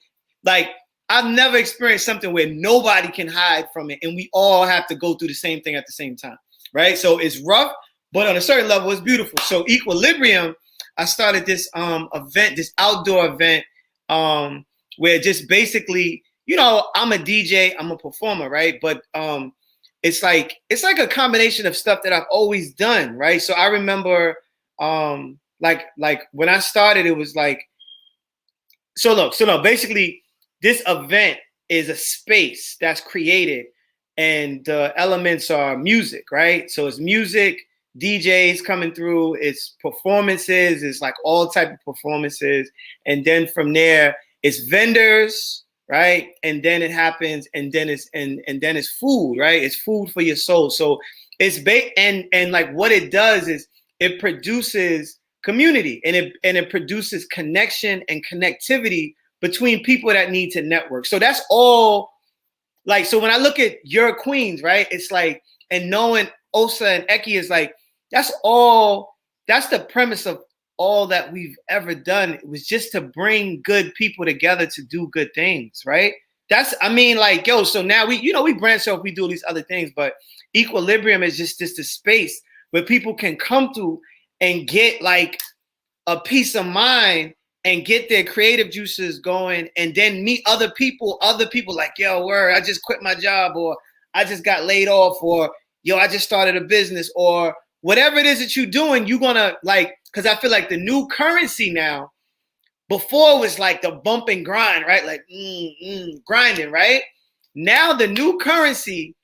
like, I've never experienced something where nobody can hide from it, and we all have to go through the same thing at the same time, right? So it's rough, but on a certain level, it's beautiful. So Equilibrium, I started this event, this outdoor event, where just basically, I'm a DJ, I'm a performer, right? But it's like a combination of stuff that I've always done, right? So I remember, like when I started, it was like, basically, this event is a space that's created, and the elements are music, right? So it's music, DJs coming through, it's performances, it's like all type of performances, and then from there it's vendors, right? And then it happens, and then it's food, right? It's food for your soul. So it's and like what it does is it produces community, and it produces connection and connectivity between people that need to network. So that's all. Like, so when I look at your queens, right, it's like, and knowing Osa and Eki is like, that's the premise of all that we've ever done. It was just to bring good people together to do good things, right? So now we branch off, we do these other things, but Equilibrium is just a space where people can come through and get like a peace of mind and get their creative juices going, and then meet other people like, yo, word, I just quit my job, or I just got laid off, or yo, I just started a business, or whatever it is that you're doing, you're gonna like, because I feel like the new currency now, before was like the bump and grind, right? Like grinding, right? Now the new currency,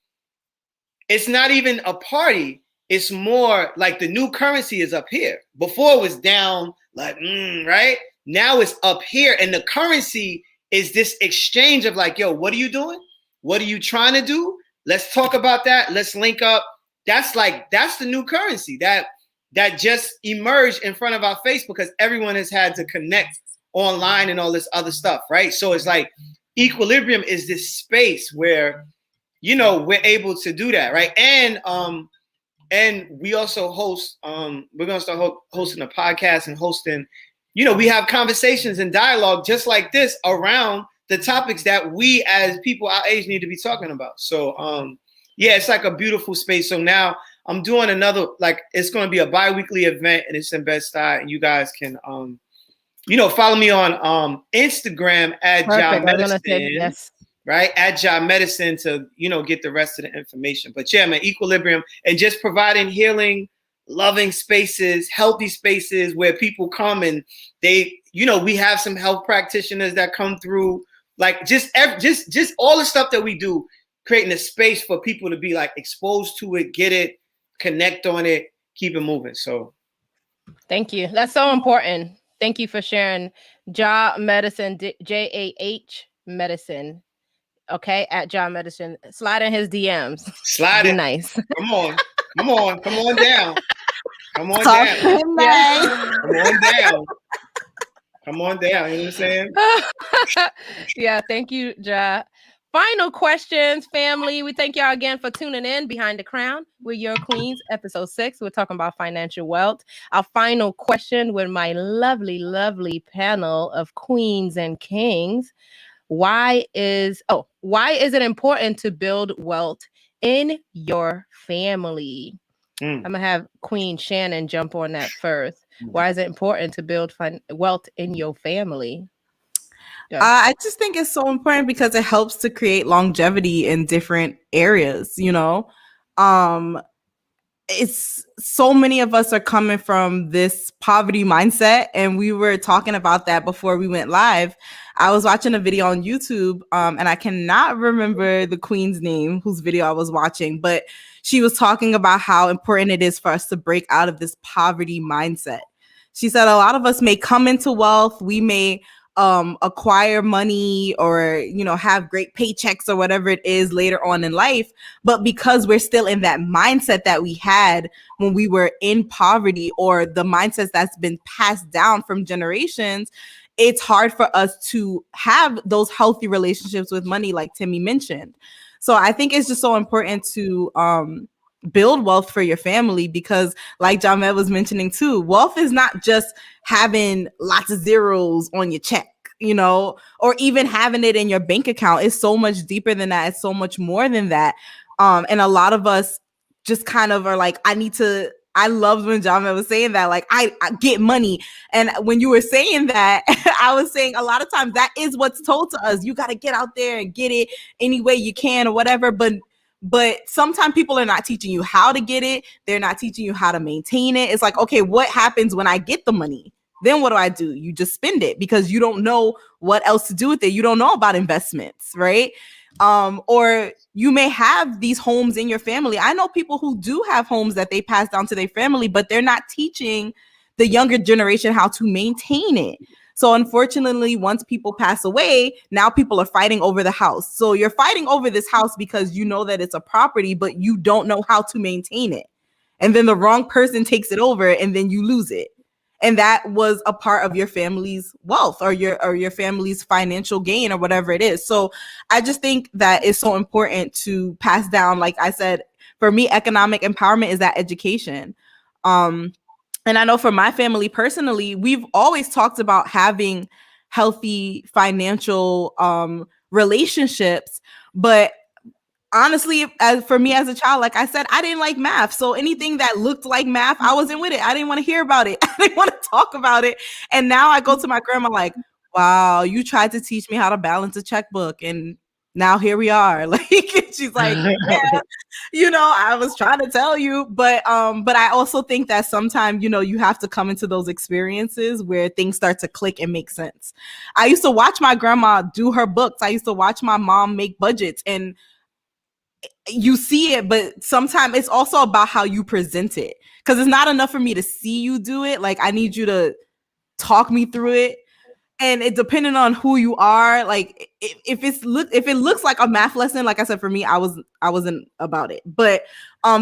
it's not even a party. It's more like the new currency is up here. Before it was down, like, right? Now it's up here. And the currency is this exchange of like, yo, what are you doing? What are you trying to do? Let's talk about that. Let's link up. That's the new currency that just emerged in front of our face, because everyone has had to connect online and all this other stuff, right? So it's like Equilibrium is this space where, we're able to do that, right? And we also host, we're going to start hosting a podcast and hosting, we have conversations and dialogue just like this around the topics that we as people our age need to be talking about. So, yeah, it's like a beautiful space. So now I'm doing another, like, it's going to be a bi-weekly event, and it's in Bed-Stuy, and you guys can, follow me on Instagram at Jahmed, yes, right? At Jahmed to, get the rest of the information. But yeah, man, Equilibrium, and just providing healing, loving spaces, healthy spaces where people come and they, we have some health practitioners that come through, like just all the stuff that we do, creating a space for people to be like exposed to it, get it, connect on it, keep it moving. So thank you. That's so important. Thank you for sharing. Jahmed, JAH Medicine. Okay, at Jahmed. Slide in his DMs. Slide Be it. nice. Come on down. Come on down. Come on down. Come on down. You know what I'm saying? Yeah, thank you, Ja. Final questions, family. We thank y'all again for tuning in. Behind the Crown, we're your queens, episode 6. We're talking about financial wealth. Our final question with my lovely, lovely panel of queens and kings. Why is it important to build wealth in your family? I'm gonna have Queen Shannon jump on that first. Why is it important to build wealth in your family? Yeah. I just think it's so important because it helps to create longevity in different areas, you know. Um, it's so many of us are coming from this poverty mindset, and we were talking about that before we went live. I was watching a video on YouTube, and I cannot remember the queen's name whose video I was watching, but she was talking about how important it is for us to break out of this poverty mindset. She said a lot of us may come into wealth, we may acquire money, or have great paychecks or whatever it is later on in life, but because we're still in that mindset that we had when we were in poverty, or the mindset that's been passed down from generations, it's hard for us to have those healthy relationships with money, like Timmy mentioned. So I think it's just so important to build wealth for your family, because like Jahmed was mentioning too, wealth is not just having lots of zeros on your check, or even having it in your bank account. It's so much deeper than that. It's so much more than that. And a lot of us just kind of are like, I loved when Jahmed was saying that, like, I get money. And when you were saying that, I was saying a lot of times that is what's told to us. You got to get out there and get it any way you can or whatever. But sometimes people are not teaching you how to get it. They're not teaching you how to maintain it. It's like, okay, what happens when I get the money? Then what do? You just spend it because you don't know what else to do with it. You don't know about investments, right? Or you may have these homes in your family. I know people who do have homes that they pass down to their family, but they're not teaching the younger generation how to maintain it. So unfortunately, once people pass away, now people are fighting over the house. So you're fighting over this house because you know that it's a property, but you don't know how to maintain it. And then the wrong person takes it over, and then you lose it. And that was a part of your family's wealth, or your family's financial gain, or whatever it is. So I just think that it's so important to pass down. Like I said, for me, economic empowerment is that education. And I know for my family personally, we've always talked about having healthy financial relationships. But honestly, for me as a child, like I said, I didn't like math. So anything that looked like math, I wasn't with it. I didn't want to hear about it. I didn't want to talk about it. And now I go to my grandma like, wow, you tried to teach me how to balance a checkbook, and now here we are. Like, she's like, yeah, I was trying to tell you. But I also think that sometimes, you have to come into those experiences where things start to click and make sense. I used to watch my grandma do her books. I used to watch my mom make budgets, and you see it, but sometimes it's also about how you present it, because it's not enough for me to see you do it. Like, I need you to talk me through it. And it depending on who you are, like if it looks like a math lesson, like I said, for me, I wasn't about it. But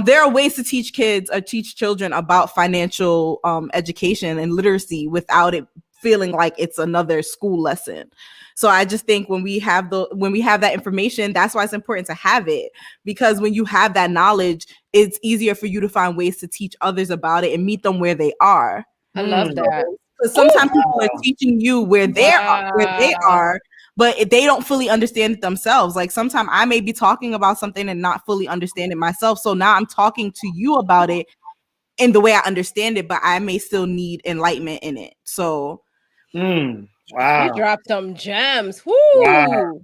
there are ways to teach kids or teach children about financial education and literacy without it feeling like it's another school lesson. So I just think when we have that information, that's why it's important to have it, because when you have that knowledge, it's easier for you to find ways to teach others about it and meet them where they are. I love that. Because sometimes people are teaching you where they are, but they don't fully understand it themselves. Like, sometimes I may be talking about something and not fully understand it myself. So now I'm talking to you about it in the way I understand it, but I may still need enlightenment in it. So wow. You dropped some gems. Woo! Wow.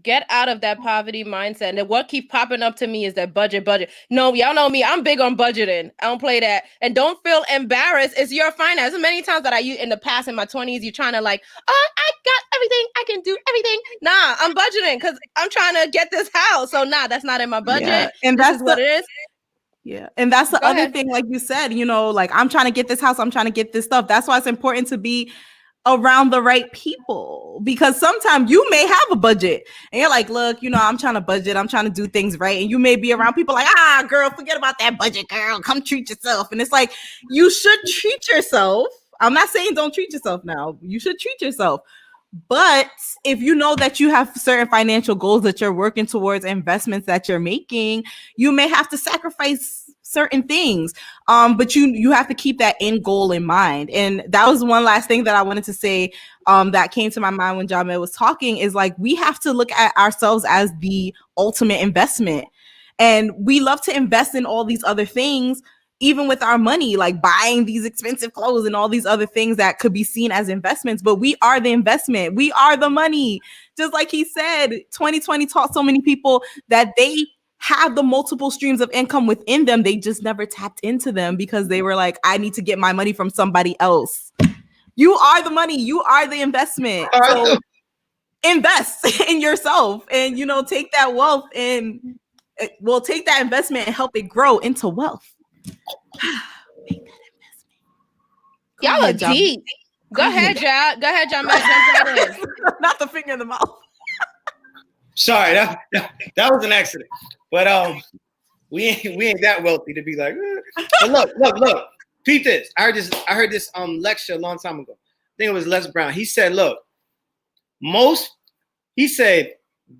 Get out of that poverty mindset. And then what keeps popping up to me is that budget. No, y'all know me. I'm big on budgeting. I don't play that. And don't feel embarrassed. It's your finance. Many times that in the past, in my 20s, you're trying to like, oh, I got everything. I can do everything. Nah, I'm budgeting because I'm trying to get this house. So nah, that's not in my budget. Yeah. And this is what it is. Yeah. And that's the other thing, like you said, like, I'm trying to get this house. I'm trying to get this stuff. That's why it's important to be around the right people, because sometimes you may have a budget and you're like, look, I'm trying to budget, I'm trying to do things right, and you may be around people like, girl, forget about that budget, girl, come treat yourself. And it's like, you should treat yourself. I'm not saying don't treat yourself now, you should treat yourself, but if you know that you have certain financial goals that you're working towards, investments that you're making, you may have to sacrifice certain things, but you have to keep that end goal in mind. And that was one last thing that I wanted to say that came to my mind when Jahmed was talking, is like, we have to look at ourselves as the ultimate investment. And we love to invest in all these other things, even with our money, like buying these expensive clothes and all these other things that could be seen as investments, but we are the investment. We are the money. Just like he said, 2020 taught so many people that they have the multiple streams of income within them. They just never tapped into them because they were like, I need to get my money from somebody else. You are the money. You are the investment. So invest in yourself and, you know, take that wealth and take that investment and help it grow into wealth. Make that investment. Y'all are deep. Go ahead, Jahmed. Go ahead, Jahmed. Jump right in. Not the finger in the mouth. Sorry, that was an accident. But we ain't that wealthy to be like. But look. Peep this. I heard this lecture a long time ago. I think it was Les Brown. He said, look, he said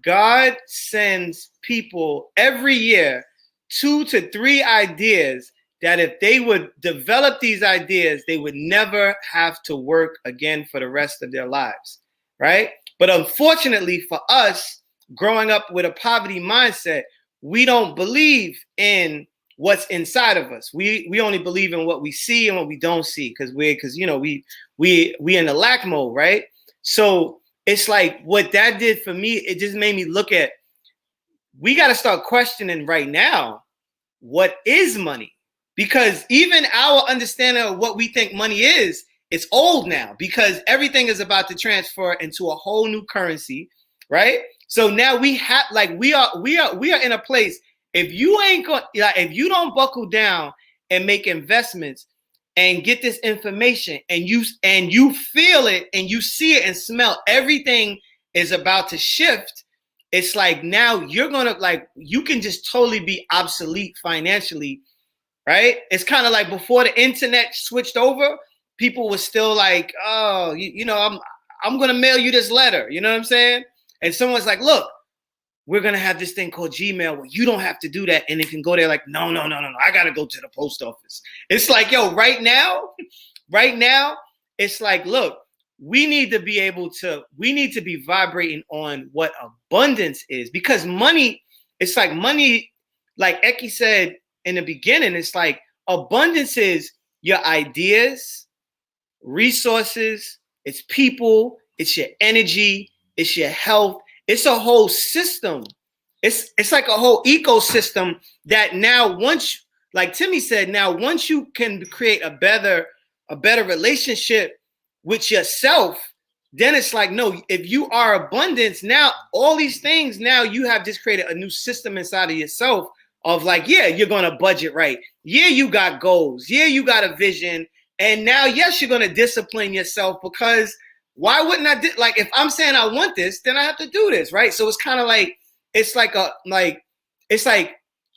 God sends people every year 2 to 3 ideas that if they would develop these ideas, they would never have to work again for the rest of their lives, right? But unfortunately for us, growing up with a poverty mindset, we don't believe in what's inside of us. We only believe in what we see and what we don't see because you know we in the lack mode, right? So it's like what that did for me, it just made me look at, we got to start questioning right now, what is money? Because even our understanding of what we think money is, it's old now because everything is about to transfer into a whole new currency, right? So now we have, like, we are in a place, if you ain't going, like, if you don't buckle down and make investments and get this information and you feel it and you see it and smell, everything is about to shift. It's like now you're gonna, like, you can just totally be obsolete financially, right? It's kind of like before the internet switched over, people were still like, oh, you know, I'm gonna mail you this letter, you know what I'm saying? And someone's like, look, we're gonna have this thing called Gmail where you don't have to do that, and it can go there. Like, no, I gotta go to the post office. It's like, yo, right now, it's like, look, we need to be vibrating on what abundance is, because money, it's like money, like Eki said in the beginning, it's like abundance is your ideas, resources, it's people, it's your energy, it's your health. It's a whole system. It's like a whole ecosystem that now once, like Timmy said, now once you can create a better relationship with yourself, then it's like, no, if you are abundance, now all these things, now you have just created a new system inside of yourself of like, yeah, you're going to budget right. Yeah, you got goals. Yeah, you got a vision. And now, yes, you're going to discipline yourself, because why wouldn't I like, if I'm saying I want this, then I have to do this, right? So it's kind of like, it's like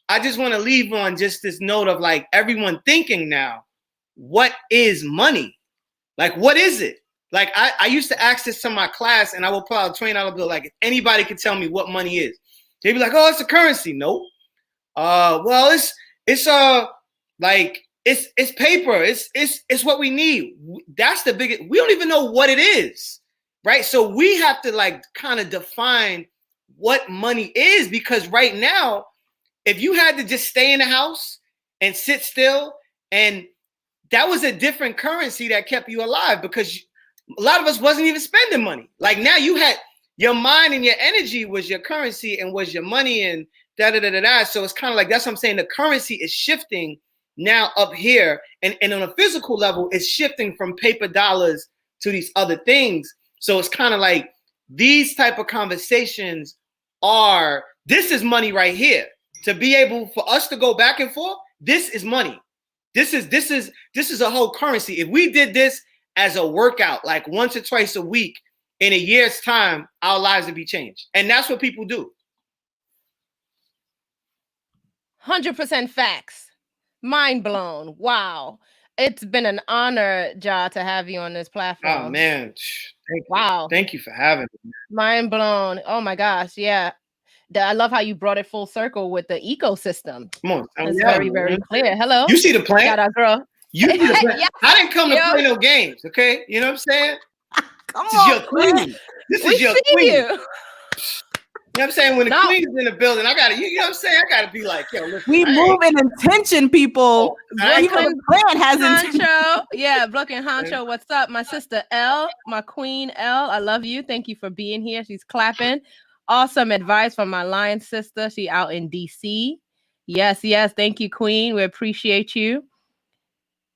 I just want to leave on just this note of like everyone thinking now, what is money? Like, what is it? Like, I used to ask this to my class, and I will pull out a $20 bill. Like, if anybody could tell me what money is, they'd be like, oh, it's a currency. Nope. Well, it's like, it's paper. It's what we need. That's the biggest. We don't even know what it is, right? So we have to like kind of define what money is, because right now, if you had to just stay in the house and sit still, and that was a different currency that kept you alive, because a lot of us wasn't even spending money. Like now you had your mind and your energy was your currency and was your money and da-da-da-da-da. So it's kind of like, that's what I'm saying. The currency is shifting now up here. And on a physical level, it's shifting from paper dollars to these other things. So it's kind of like these type of conversations this is money right here. To be able for us to go back and forth, this is money. This is a whole currency. If we did this as a workout, like once or twice a week, in a year's time, our lives would be changed. And that's what people do. 100% facts. Mind blown. Wow. It's been an honor, Ja, to have you on this platform. Oh, man. Wow. Thank you for having me. Mind blown. Oh, my gosh. Yeah. I love how you brought it full circle with the ecosystem. Come on. It's very, very clear. Hello. You see the plan? Shout out, girl. You see the plan? Yes. I didn't come to play no games, okay? You know what I'm saying? Come This on, is your queen. This We is your see queen. you. You know what I'm saying? When the No. queen's in the building, I gotta, you know what I'm saying? I gotta be like, yo, listen, We I ain't- move in intention, people. I ain't Even the plan has intention. Honcho, yeah, Brooklyn Honcho, what's up? My sister L, my queen L, I love you. Thank you for being here. She's clapping. Awesome advice from my lion sister. She out in DC. Yes, yes. Thank you, queen. We appreciate you.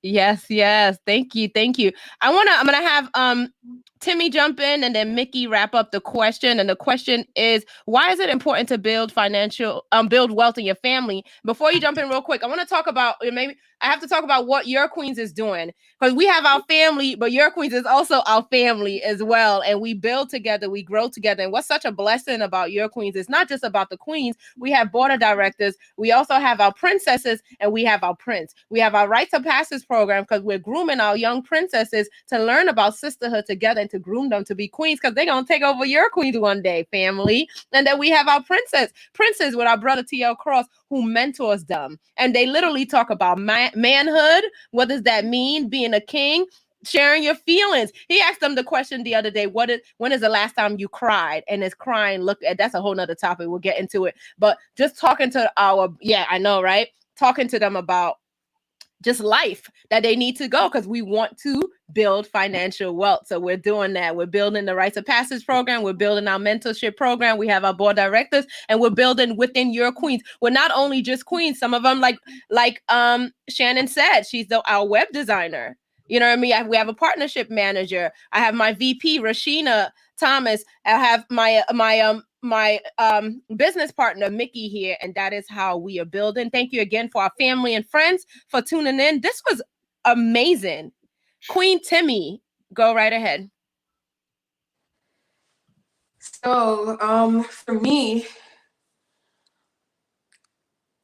Yes, yes. Thank you. Thank you. I'm gonna have Timmy jump in and then Mickey wrap up the question. And the question is, why is it important to build build wealth in your family? Before you jump in real quick, I want to talk about, maybe I have to talk about what Your Queens is doing, because we have our family, but Your Queens is also our family as well. And we build together, we grow together. And what's such a blessing about Your Queens, it's not just about the queens. We have board of directors. We also have our princesses, and we have our prince. We have our rites of passage program, because we're grooming our young princesses to learn about sisterhood together and to groom them to be queens, because they're going to take over Your Queens one day, family. And then we have our princes with our brother TL Cross, who mentors them. And they literally talk about manhood. What does that mean? Being a king, sharing your feelings. He asked them the question the other day, when is the last time you cried? And is crying, that's a whole nother topic. We'll get into it. But just talking to I know, right? Talking to them about just life, that they need to go, because we want to build financial wealth. So we're doing that. We're building the rites of passage program. We're building our mentorship program. We have our board directors, and we're building within Your Queens. We're not only just queens. Some of them, like Shannon said, she's our web designer. You know what I mean? We have a partnership manager. I have my VP, Rashina Thomas. I have my business partner, Mickey, here, and that is how we are building. Thank you again for our family and friends for tuning in. This was amazing. Queen Timmy, go right ahead. So for me,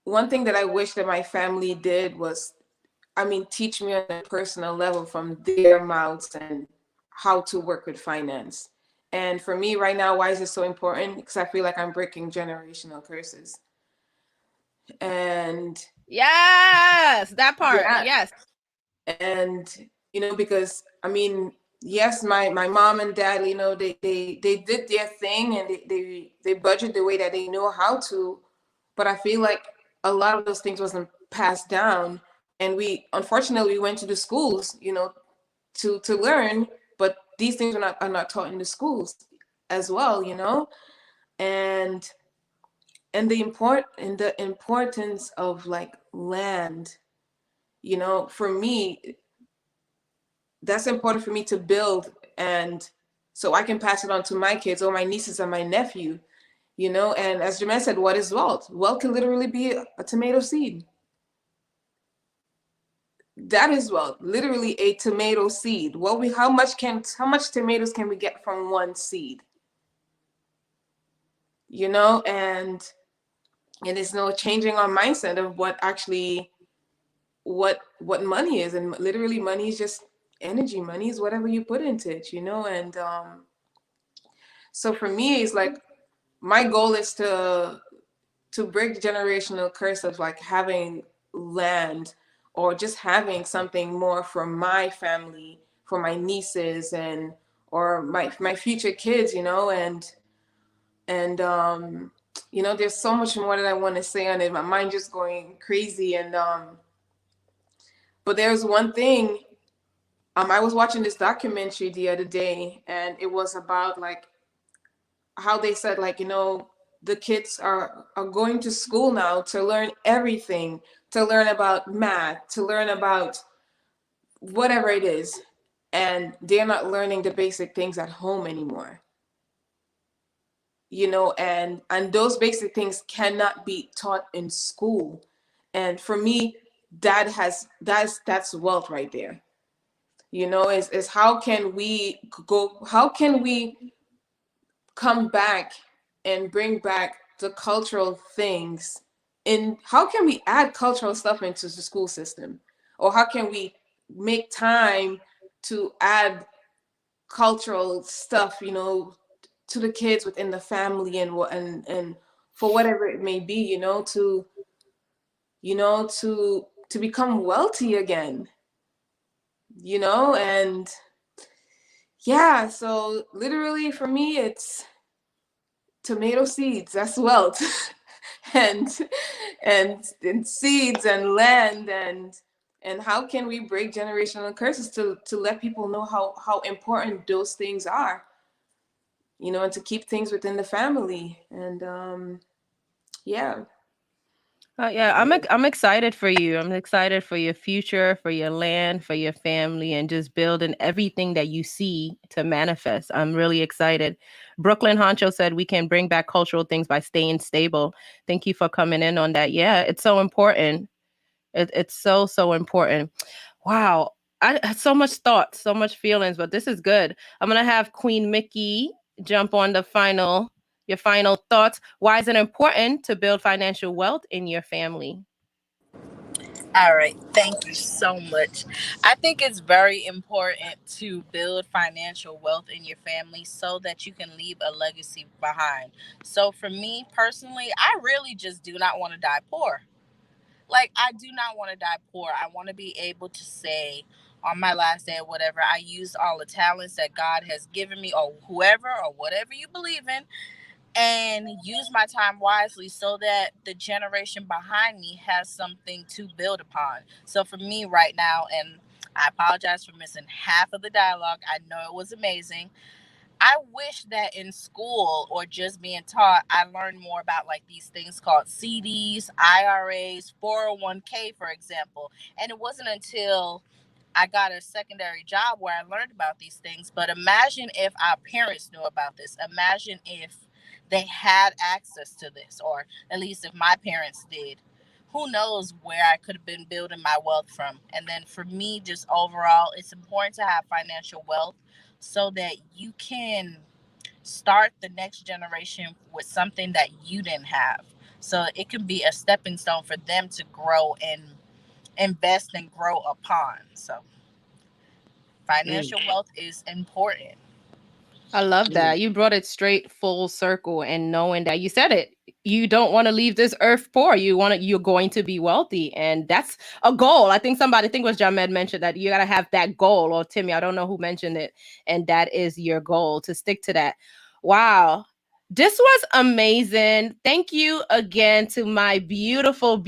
one thing that I wish that my family did was, teach me on a personal level from their mouths and how to work with finance. And for me right now, why is it so important? Because I feel like I'm breaking generational curses. And yes, that part. Yeah. Yes. And because yes, my mom and dad, they did their thing, and they budget the way that they know how to, but I feel like a lot of those things wasn't passed down, and unfortunately we went to the schools to learn, but these things are not taught in the schools as well, and the importance of like land, for me, that's important for me to build, and so I can pass it on to my kids or my nieces and my nephew, and as Jahmed said, what is wealth? Wealth can literally be a tomato seed. That is wealth, literally a tomato seed. How much tomatoes can we get from one seed? And it's no changing our mindset of what money is. And literally money is just energy. Money is whatever you put into it, and so for me, it's like my goal is to break the generational curse of like having land or just having something more for my family, for my nieces and or my future kids, and there's so much more that I want to say on it. My mind just going crazy. And but there's one thing. I was watching this documentary the other day, and it was about like how they said, like, the kids are going to school now to learn everything, to learn about math, to learn about whatever it is, and they're not learning the basic things at home anymore. And those basic things cannot be taught in school. And for me, that's wealth right there. Is how can we come back and bring back the cultural things, and how can we add cultural stuff into the school system, or how can we make time to add cultural stuff to the kids within the family, and for whatever it may be, to become wealthy again, and yeah. So literally for me, it's tomato seeds, that's wealth. and and seeds and land, and how can we break generational curses to let people know how important those things are, you know, and to keep things within the family. And yeah. Yeah, I'm excited for you. I'm excited for your future, for your land, for your family, and just building everything that you see to manifest. I'm really excited. Brooklyn Honcho said we can bring back cultural things by staying stable. Thank you for coming in on that. Yeah, it's so important. It's so important. Wow. I had so much thoughts, so much feelings, but this is good. I'm gonna have Queen Mickey jump on your final thoughts. Why is it important to build financial wealth in your family? All right, thank you so much. I think it's very important to build financial wealth in your family so that you can leave a legacy behind. So, for me personally, I really just do not want to die poor. Like, I do not want to die poor. I want to be able to say on my last day or whatever, I used all the talents that God has given me, or whoever, or whatever you believe in, and use my time wisely so that the generation behind me has something to build upon. So for me right now, and I apologize for missing half of the dialogue, I know it was amazing. I wish that in school or just being taught, I learned more about like these things called CDs, IRAs, 401k, for example. And it wasn't until I got a secondary job where I learned about these things. But imagine if our parents knew about this. Imagine if they had access to this, or at least if my parents did. Who knows where I could have been building my wealth from. And then for me, just overall, it's important to have financial wealth so that you can start the next generation with something that you didn't have. So it can be a stepping stone for them to grow and invest and grow upon. So financial wealth is important. I love that. You brought it straight full circle, and knowing that you said it. You don't want to leave this earth poor. You're going to be wealthy. And that's a goal. I think it was Jahmed mentioned that you gotta have that goal. Or Timmy, I don't know who mentioned it. And that is your goal, to stick to that. Wow. This was amazing. Thank you again to my beautiful.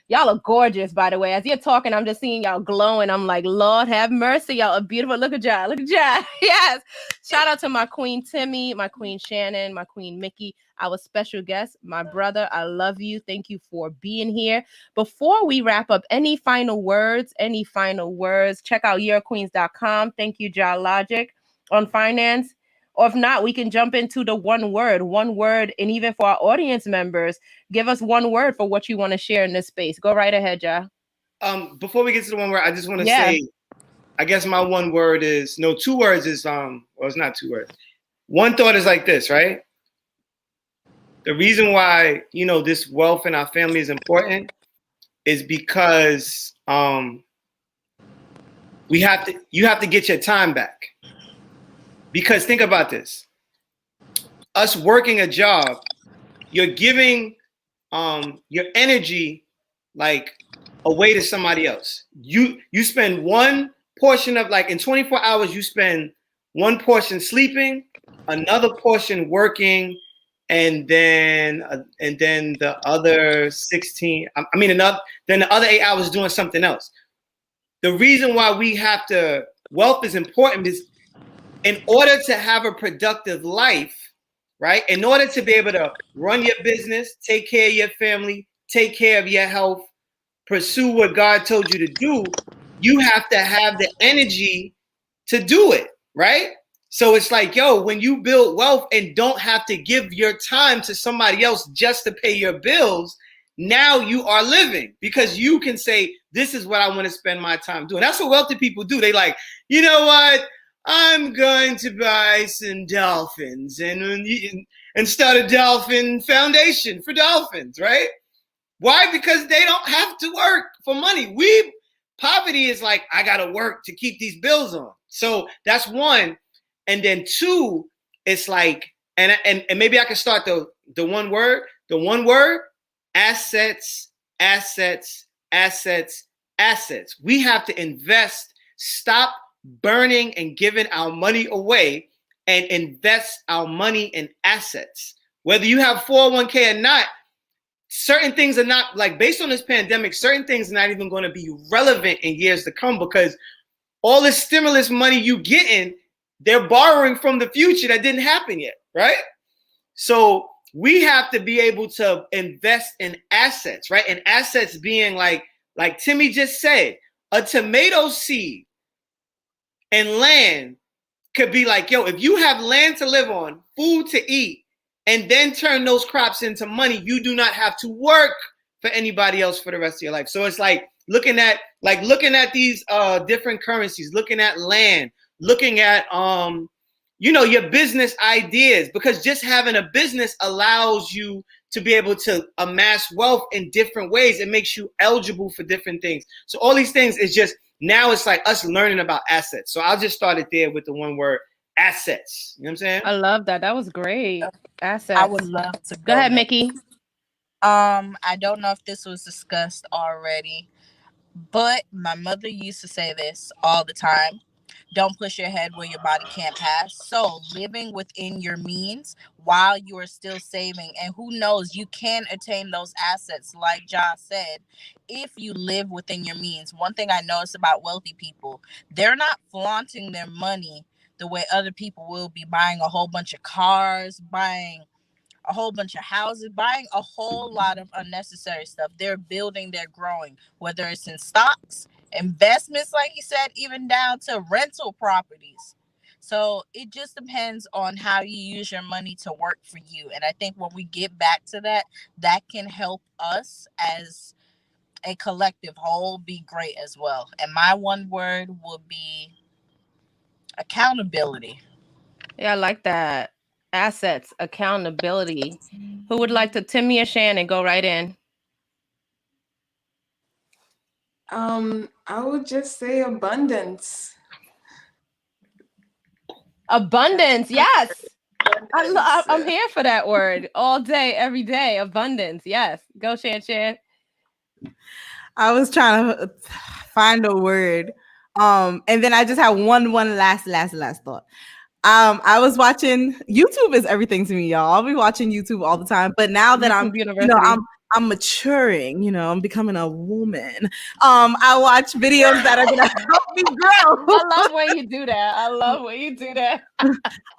Y'all are gorgeous, by the way. As you're talking, I'm just seeing y'all glowing. I'm like, Lord have mercy. Y'all are beautiful. Look at y'all. Look at y'all. Yes. Shout out to my queen Timmy, my queen Shannon, my queen Mickey, our special guest, my brother. I love you. Thank you for being here. Before we wrap up, any final words? Check out yourqueens.com. Thank you, Jar Logic, on finance. Or if not, we can jump into the one word. And even for our audience members, give us one word for what you want to share in this space. Go right ahead, Ja. Before we get to the one word, I just want to say, I guess my one word is, no, 2 words is, well, it's not 2 words. One thought is like this, right? The reason why, this wealth in our family is important is because you have to get your time back. Because think about this. Us working a job, you're giving your energy like away to somebody else. You spend one portion of, like, in 24 hours, you spend one portion sleeping, another portion working, and then the other 16, then the other 8 hours doing something else. The reason why wealth is important is, in order to have a productive life, right? In order to be able to run your business, take care of your family, take care of your health, pursue what God told you to do, you have to have the energy to do it, right? So it's like, when you build wealth and don't have to give your time to somebody else just to pay your bills, now you are living, because you can say, this is what I want to spend my time doing. That's what wealthy people do. They like, you know what? I'm going to buy some dolphins and start a dolphin foundation for dolphins, right? Why? Because they don't have to work for money. Poverty is like, I got to work to keep these bills on. So that's one. And then 2, it's like, and maybe I can start the one word. The one word: assets, assets, assets, assets. We have to invest, stop burning and giving our money away, and invest our money in assets. Whether you have 401k or not, certain things are not, like, based on this pandemic, certain things are not even going to be relevant in years to come, because all this stimulus money you getting, they're borrowing from the future that didn't happen yet, right? So we have to be able to invest in assets, right? And assets being like Timmy just said, a tomato seed and land could be like, yo, if you have land to live on, food to eat, and then turn those crops into money, you do not have to work for anybody else for the rest of your life. So it's like looking at these different currencies, looking at land, looking at your business ideas, because just having a business allows you to be able to amass wealth in different ways. It makes you eligible for different things. So all these things is just, now it's like us learning about assets. So I'll just start it there with the one word, assets. You know what I'm saying? I love that. That was great. Assets. I would love to go ahead, Mickey. I don't know if this was discussed already, but my mother used to say this all the time. Don't push your head where your body can't pass. So living within your means while you are still saving, and who knows, you can attain those assets, like John said, if you live within your means. One thing I notice about wealthy people, they're not flaunting their money the way other people will be, buying a whole bunch of cars, buying a whole bunch of houses, buying a whole lot of unnecessary stuff. They're building, they're growing, whether it's in stocks, investments, like he said, even down to rental properties. So it just depends on how you use your money to work for you. And I think when we get back to that, that can help us as a collective whole be great as well. And my one word would be accountability. Yeah, I like that. Assets, accountability. Who would like to, Timmy or Shannon, go right in? I would just say abundance. Abundance, yes. I'm here for that word all day, every day. Abundance, yes. Go, Shan. I was trying to find a word, and then I just had one last thought. I was watching, YouTube is everything to me, y'all. I'll be watching YouTube all the time, but now that I'm maturing, I'm becoming a woman. I watch videos that are gonna help me grow. I love when you do that.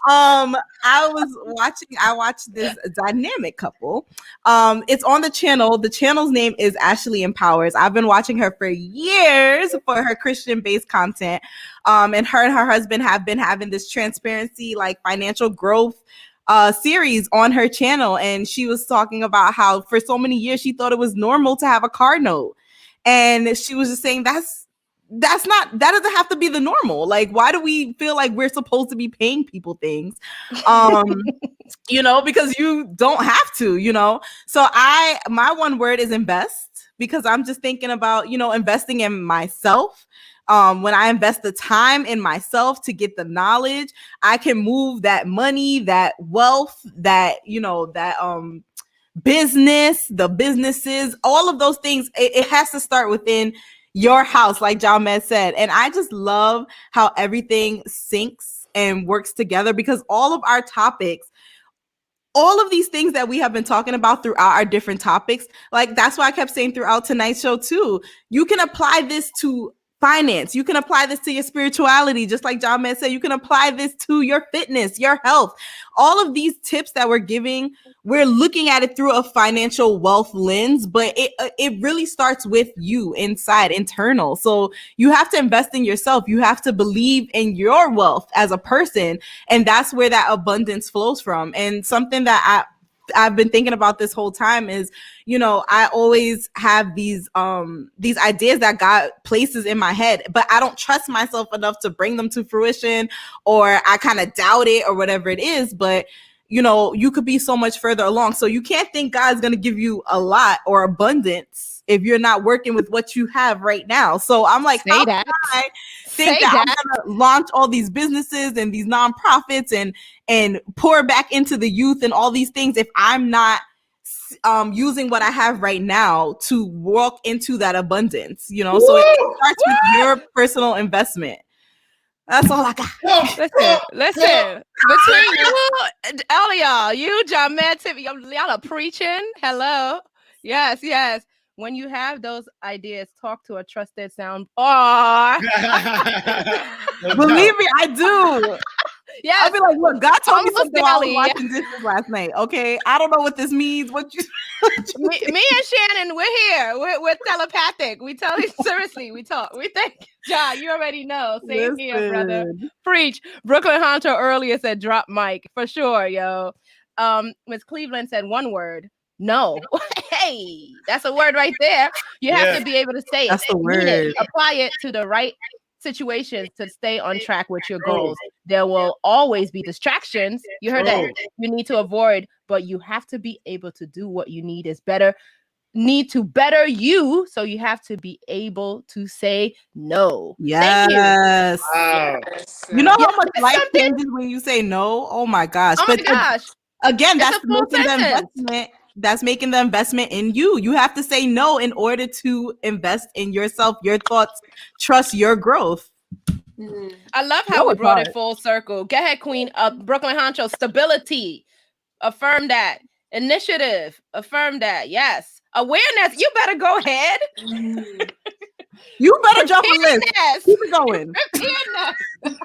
I watched this dynamic couple. It's on the channel. The channel's name is Ashley Empowers. I've been watching her for years for her Christian-based content. And her husband have been having this transparency, like financial growth series on her channel. And she was talking about how for so many years she thought it was normal to have a car note. And she was just saying that doesn't have to be the normal. Like, why do we feel like we're supposed to be paying people things? Because you don't have to, So my one word is invest, because I'm just thinking about, investing in myself. When I invest the time in myself to get the knowledge, I can move that money, that wealth, that, the businesses, all of those things. It has to start within your house, like Jahmed said. And I just love how everything syncs and works together, because all of our topics, all of these things that we have been talking about throughout our different topics, like that's why I kept saying throughout tonight's show too, you can apply this to finance. You can apply this to your spirituality, just like Jahmed said. You can apply this to your fitness, your health. All of these tips that we're giving, we're looking at it through a financial wealth lens, but it really starts with you inside, internal. So you have to invest in yourself. You have to believe in your wealth as a person, and that's where that abundance flows from. And something that I've been thinking about this whole time is, I always have these ideas that God places in my head, but I don't trust myself enough to bring them to fruition, or I kind of doubt it or whatever it is. But, you could be so much further along. So you can't think God's going to give you a lot or abundance if you're not working with what you have right now. So I'm like, how can I think that I'm going to launch all these businesses and these nonprofits and pour back into the youth and all these things if I'm not using what I have right now to walk into that abundance, So it starts with your personal investment. That's all I got. Listen. Between you, all of y'all, you, Jahmed, Tiffany, y'all are preaching. Hello. Yes. When you have those ideas, talk to a trusted sound. Oh, Believe me, I do. yes. I'll be like, look, God told me Almost something while I was daily. watching dishes last night. Okay, I don't know what this means. What you? Me and Shannon, we're here. We're telepathic. We tell you seriously. We talk. We think. Ja, you already know. Same here, brother. Listen. Preach. Brooklyn Hunter earlier said drop mic for sure, yo. Miss Cleveland said one word. No. Hey, that's a word right there. You have to be able to say it. That's the Mean it. word. Apply it to the right situations to stay on track with your goals. There will always be distractions. You heard that. You need to avoid, but you have to be able to do what you need to better you. So you have to be able to say no. Thank you. Yes. Wow. You know Yeah, how much that's life something. changes when you say no? Oh my gosh. Oh my But gosh. again, It's that's a full making the sentence. investment. That's making the investment in you. You have to say no in order to invest in yourself, your thoughts, trust your growth. I love how That we was brought hard. it full circle. Go ahead, Queen. Brooklyn Honcho, stability. Affirm that. Initiative. Affirm that. Yes. Awareness. You better go ahead. You better drop a list. Keep it going. Preparedness.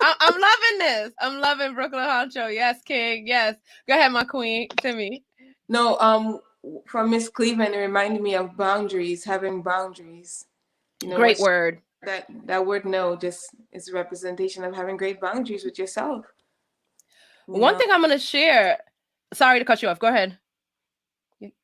I'm loving this. I'm loving Brooklyn Honcho. Yes, King. Yes. Go ahead, my queen, Timmy. No, from Miss Cleveland, it reminded me of boundaries, having boundaries. You know, Great word. That word no just is a representation of having great boundaries with yourself. One thing I'm going to share. Sorry to cut you off. Go ahead.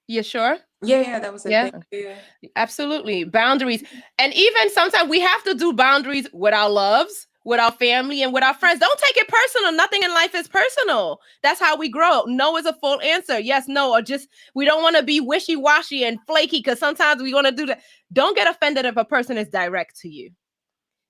You sure? Yeah, that was it. Yeah. Yeah. Absolutely. Boundaries. And even sometimes we have to do boundaries with our loves, with our family, and with our friends. Don't take it personal. Nothing in life is personal. That's how we grow. No is a full answer. Yes, no, or just we don't want to be wishy-washy and flaky because sometimes we want to do that. Don't get offended if a person is direct to you.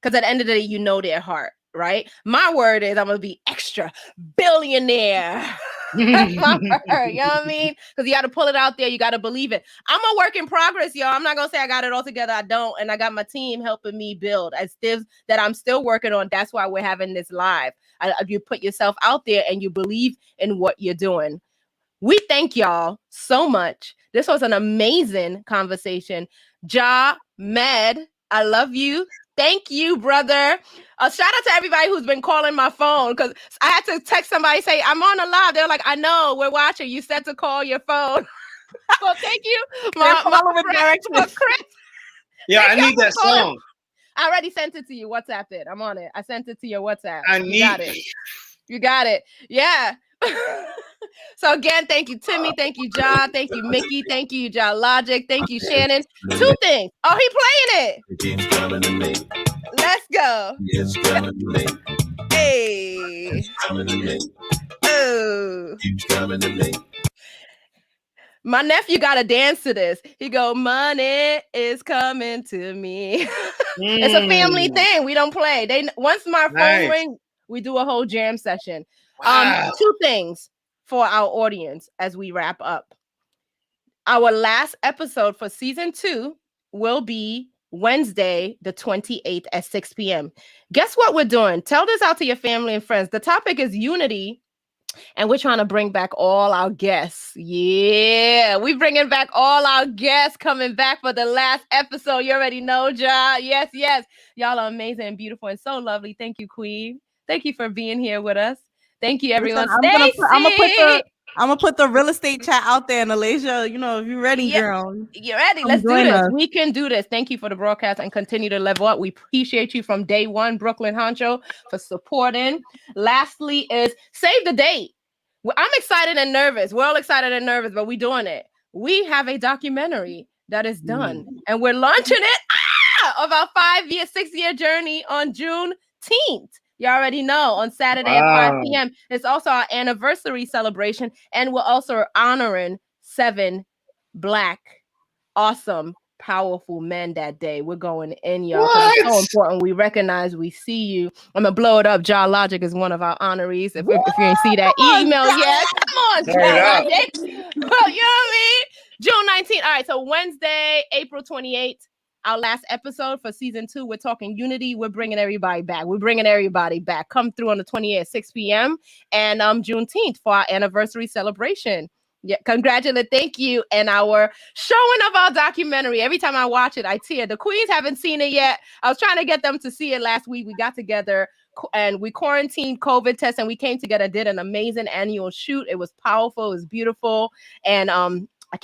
Because at the end of the day, you know their heart, right? My word is I'm going to be extra billionaire. That's my word. You know what I mean? Because you got to pull it out there. You got to believe it. I'm a work in progress, y'all. I'm not going to say I got it all together. I don't. And I got my team helping me build as still that I'm still working on. That's why we're having this live. You put yourself out there and you believe in what you're doing. We thank y'all so much. This was an amazing conversation. Jahmed, I love you. Thank you, brother. Shout out to everybody who's been calling my phone because I had to text somebody, say, I'm on the live. They're like, I know, we're watching. You said to call your phone. So thank you. Chris. Yeah, I need that song. I already sent it to you. WhatsApp it. I'm on it. I sent it to your WhatsApp. You got it. Yeah. So again, thank you, Timmy. Thank you, John. Thank you, Mickey. Thank you, John Logic. Thank you, Shannon. 2 things. Oh, he playing it. Keeps coming to me. Let's go. It's coming to me. Hey. It's coming to me. Oh. Keeps coming to me. My nephew got to dance to this. He go, money is coming to me. It's a family thing. We don't play. Once my phone ring, we do a whole jam session. Wow. 2 things for our audience as we wrap up. Our last episode for season 2 will be Wednesday, the 28th at 6 p.m. Guess what we're doing? Tell this out to your family and friends. The topic is unity, and we're trying to bring back all our guests. Yeah, we're bringing back all our guests coming back for the last episode. You already know, Ja. Yes. Y'all are amazing and beautiful and so lovely. Thank you, Queen. Thank you for being here with us. Thank you, everyone. Listen, I'm gonna put the real estate chat out there, and Alasia, if you're ready, girl. You're ready. Let's do this. We can do this. Thank you for the broadcast and continue to level up. We appreciate you from day one, Brooklyn Honcho, for supporting. Lastly is save the date. I'm excited and nervous. We're all excited and nervous, but we're doing it. We have a documentary that is done, and we're launching it of our 6-year journey on Juneteenth. You already know, on Saturday at 5 p.m. It's also our anniversary celebration, and we're also honoring 7 Black, awesome, powerful men that day. We're going in, y'all, because it's so important. We recognize, we see you. I'm going to blow it up. John Logic is one of our honorees. If you didn't see that email yet, come on, John Logic. Well, you know what I mean? June 19th. All right, so Wednesday, April 28th. our last episode for season 2. We're talking unity. We're bringing everybody back. We're bringing everybody back. Come through on the 28th at 6 p.m. and Juneteenth for our anniversary celebration. Yeah, congratulate, thank you. And our showing of our documentary. Every time I watch it, I tear. The queens haven't seen it yet. I was trying to get them to see it last week. We got together and we quarantined COVID tests and we came together, did an amazing annual shoot. It was powerful, it was beautiful. And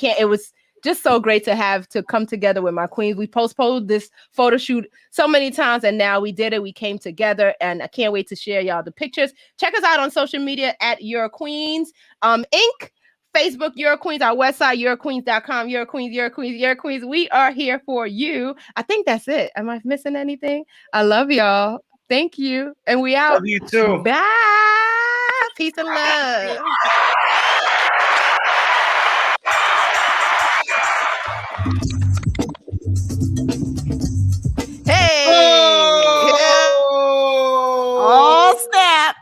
it was just so great to come together with my queens. We postponed this photo shoot so many times and now we did it. We came together and I can't wait to share y'all the pictures. Check us out on social media at Your Queens Inc. Facebook, Your Queens, our website, yourqueens.com, Your Queens, Your Queens, Your Queens. We are here for you. I think that's it. Am I missing anything? I love y'all. Thank you. And we out. Love you too. Bye. Peace and love. Hey. Oh, snap.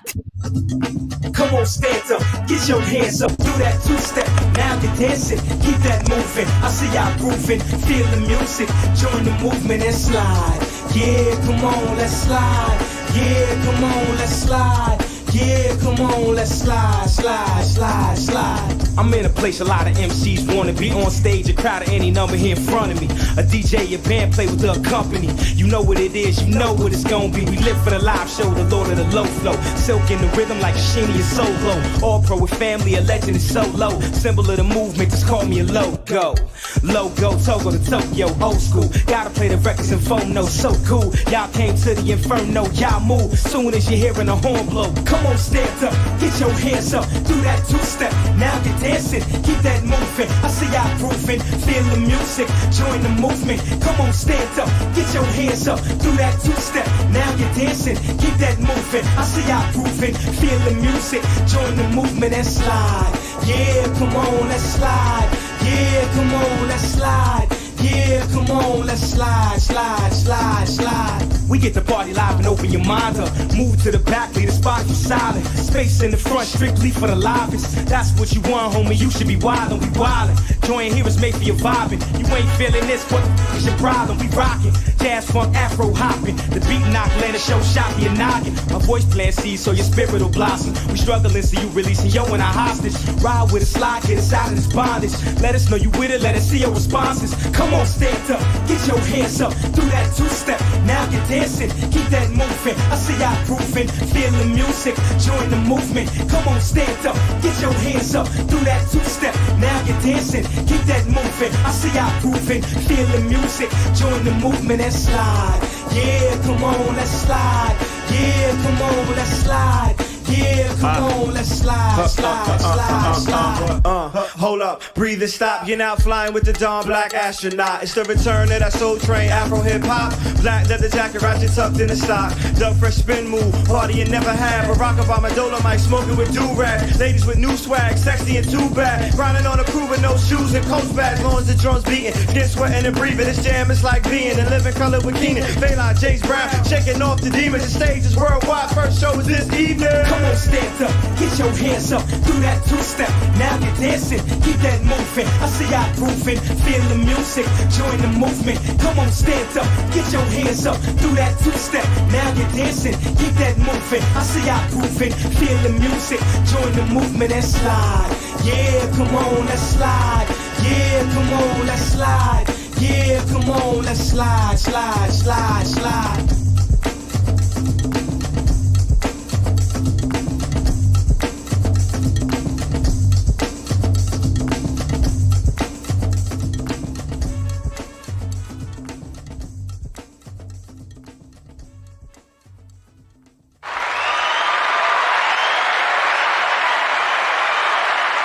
Come on, stand up, get your hands up, do that two-step, now you're dancing, keep that moving, I see y'all grooving, feel the music, join the movement and slide, yeah, come on, let's slide, yeah, come on, let's slide, yeah, come on, let's slide, slide, slide, slide. I'm in a place a lot of MCs wanna be on stage, a crowd of any number here in front of me. A DJ, a band play with the company. You know what it is, you know what it's gonna be. We live for the live show, the lord of the low flow. Silk in the rhythm like Sheenie is solo. All pro with family, a legend is so low. Symbol of the movement, just call me a logo. Logo, Togo to Tokyo, old school. Gotta play the records and phone notes, so cool. Y'all came to the inferno, y'all move. Soon as you're hearing a horn blow. Come on, stand up, get your hands up. Do that two-step, now get dancing, keep that moving. I see y'all grooving, feel the music, join the movement. Come on, stand up, get your hands up. Do that two-step, now you're dancing, keep that moving. I see y'all grooving, feel the music, join the movement and slide. Yeah, come on, let's slide. Yeah, come on, let's slide. Yeah, come on, let's slide, slide, slide, slide. We get the party live and open your mind up. Move to the back, leave the spot you silent. Space in the front, strictly for the livest. That's what you want, homie, you should be wildin', we wildin'. Join here is made for your vibing. You ain't feeling this, what is your problem? We rockin'. Jazz, funk, afro hopping. The beat knock, land a show, shot your noggin. My voice plant seeds so your spirit will blossom. We struggling so you releasing yo and our hostage. Ride with a slide, get us out of this bondage. Let us know you with it, let us see your responses. Come on, stand up, get your hands up. Do that two-step, now you're dancing. Keep that moving, I see y'all grooving. Feel the music, join the movement. Come on, stand up, get your hands up. Do that two-step, now you're dancing. Keep that moving, I see y'all grooving. Feel the music, join the movement and slide. Yeah, come on, let's slide. Yeah, come on, let's slide. Yeah, come on, let's slide, slide, slide, slide. Hold up, breathe and stop. You're now flying with the Dawn Black astronaut. It's the return of that soul train, Afro hip hop. Black leather jacket, ratchet tucked in the stock. Dub fresh spin move, party you never had. Barack Obama, Dolomite, smoking with do-rag. Ladies with new swag, sexy and too bad. Grinding on a crew with no shoes and coach bags. Long as the drums beating, skin sweating and breathing. This jam is like being in living color with Keenan. Fela, James Brown, shaking off the demons. The stage is worldwide, first show is this evening. Come on, stand up, get your hands up. Do that two-step, now you're dancing. Keep that moving, I see y'all grooving. Feel the music, join the movement. Come on, stand up, get your hands up. Do that two-step, now you're dancing. Keep that moving, I see y'all grooving. Feel the music, join the movement and slide. Yeah, come on, let's slide. Yeah, come on, let's slide. Yeah, come on, let's slide, slide, slide, slide.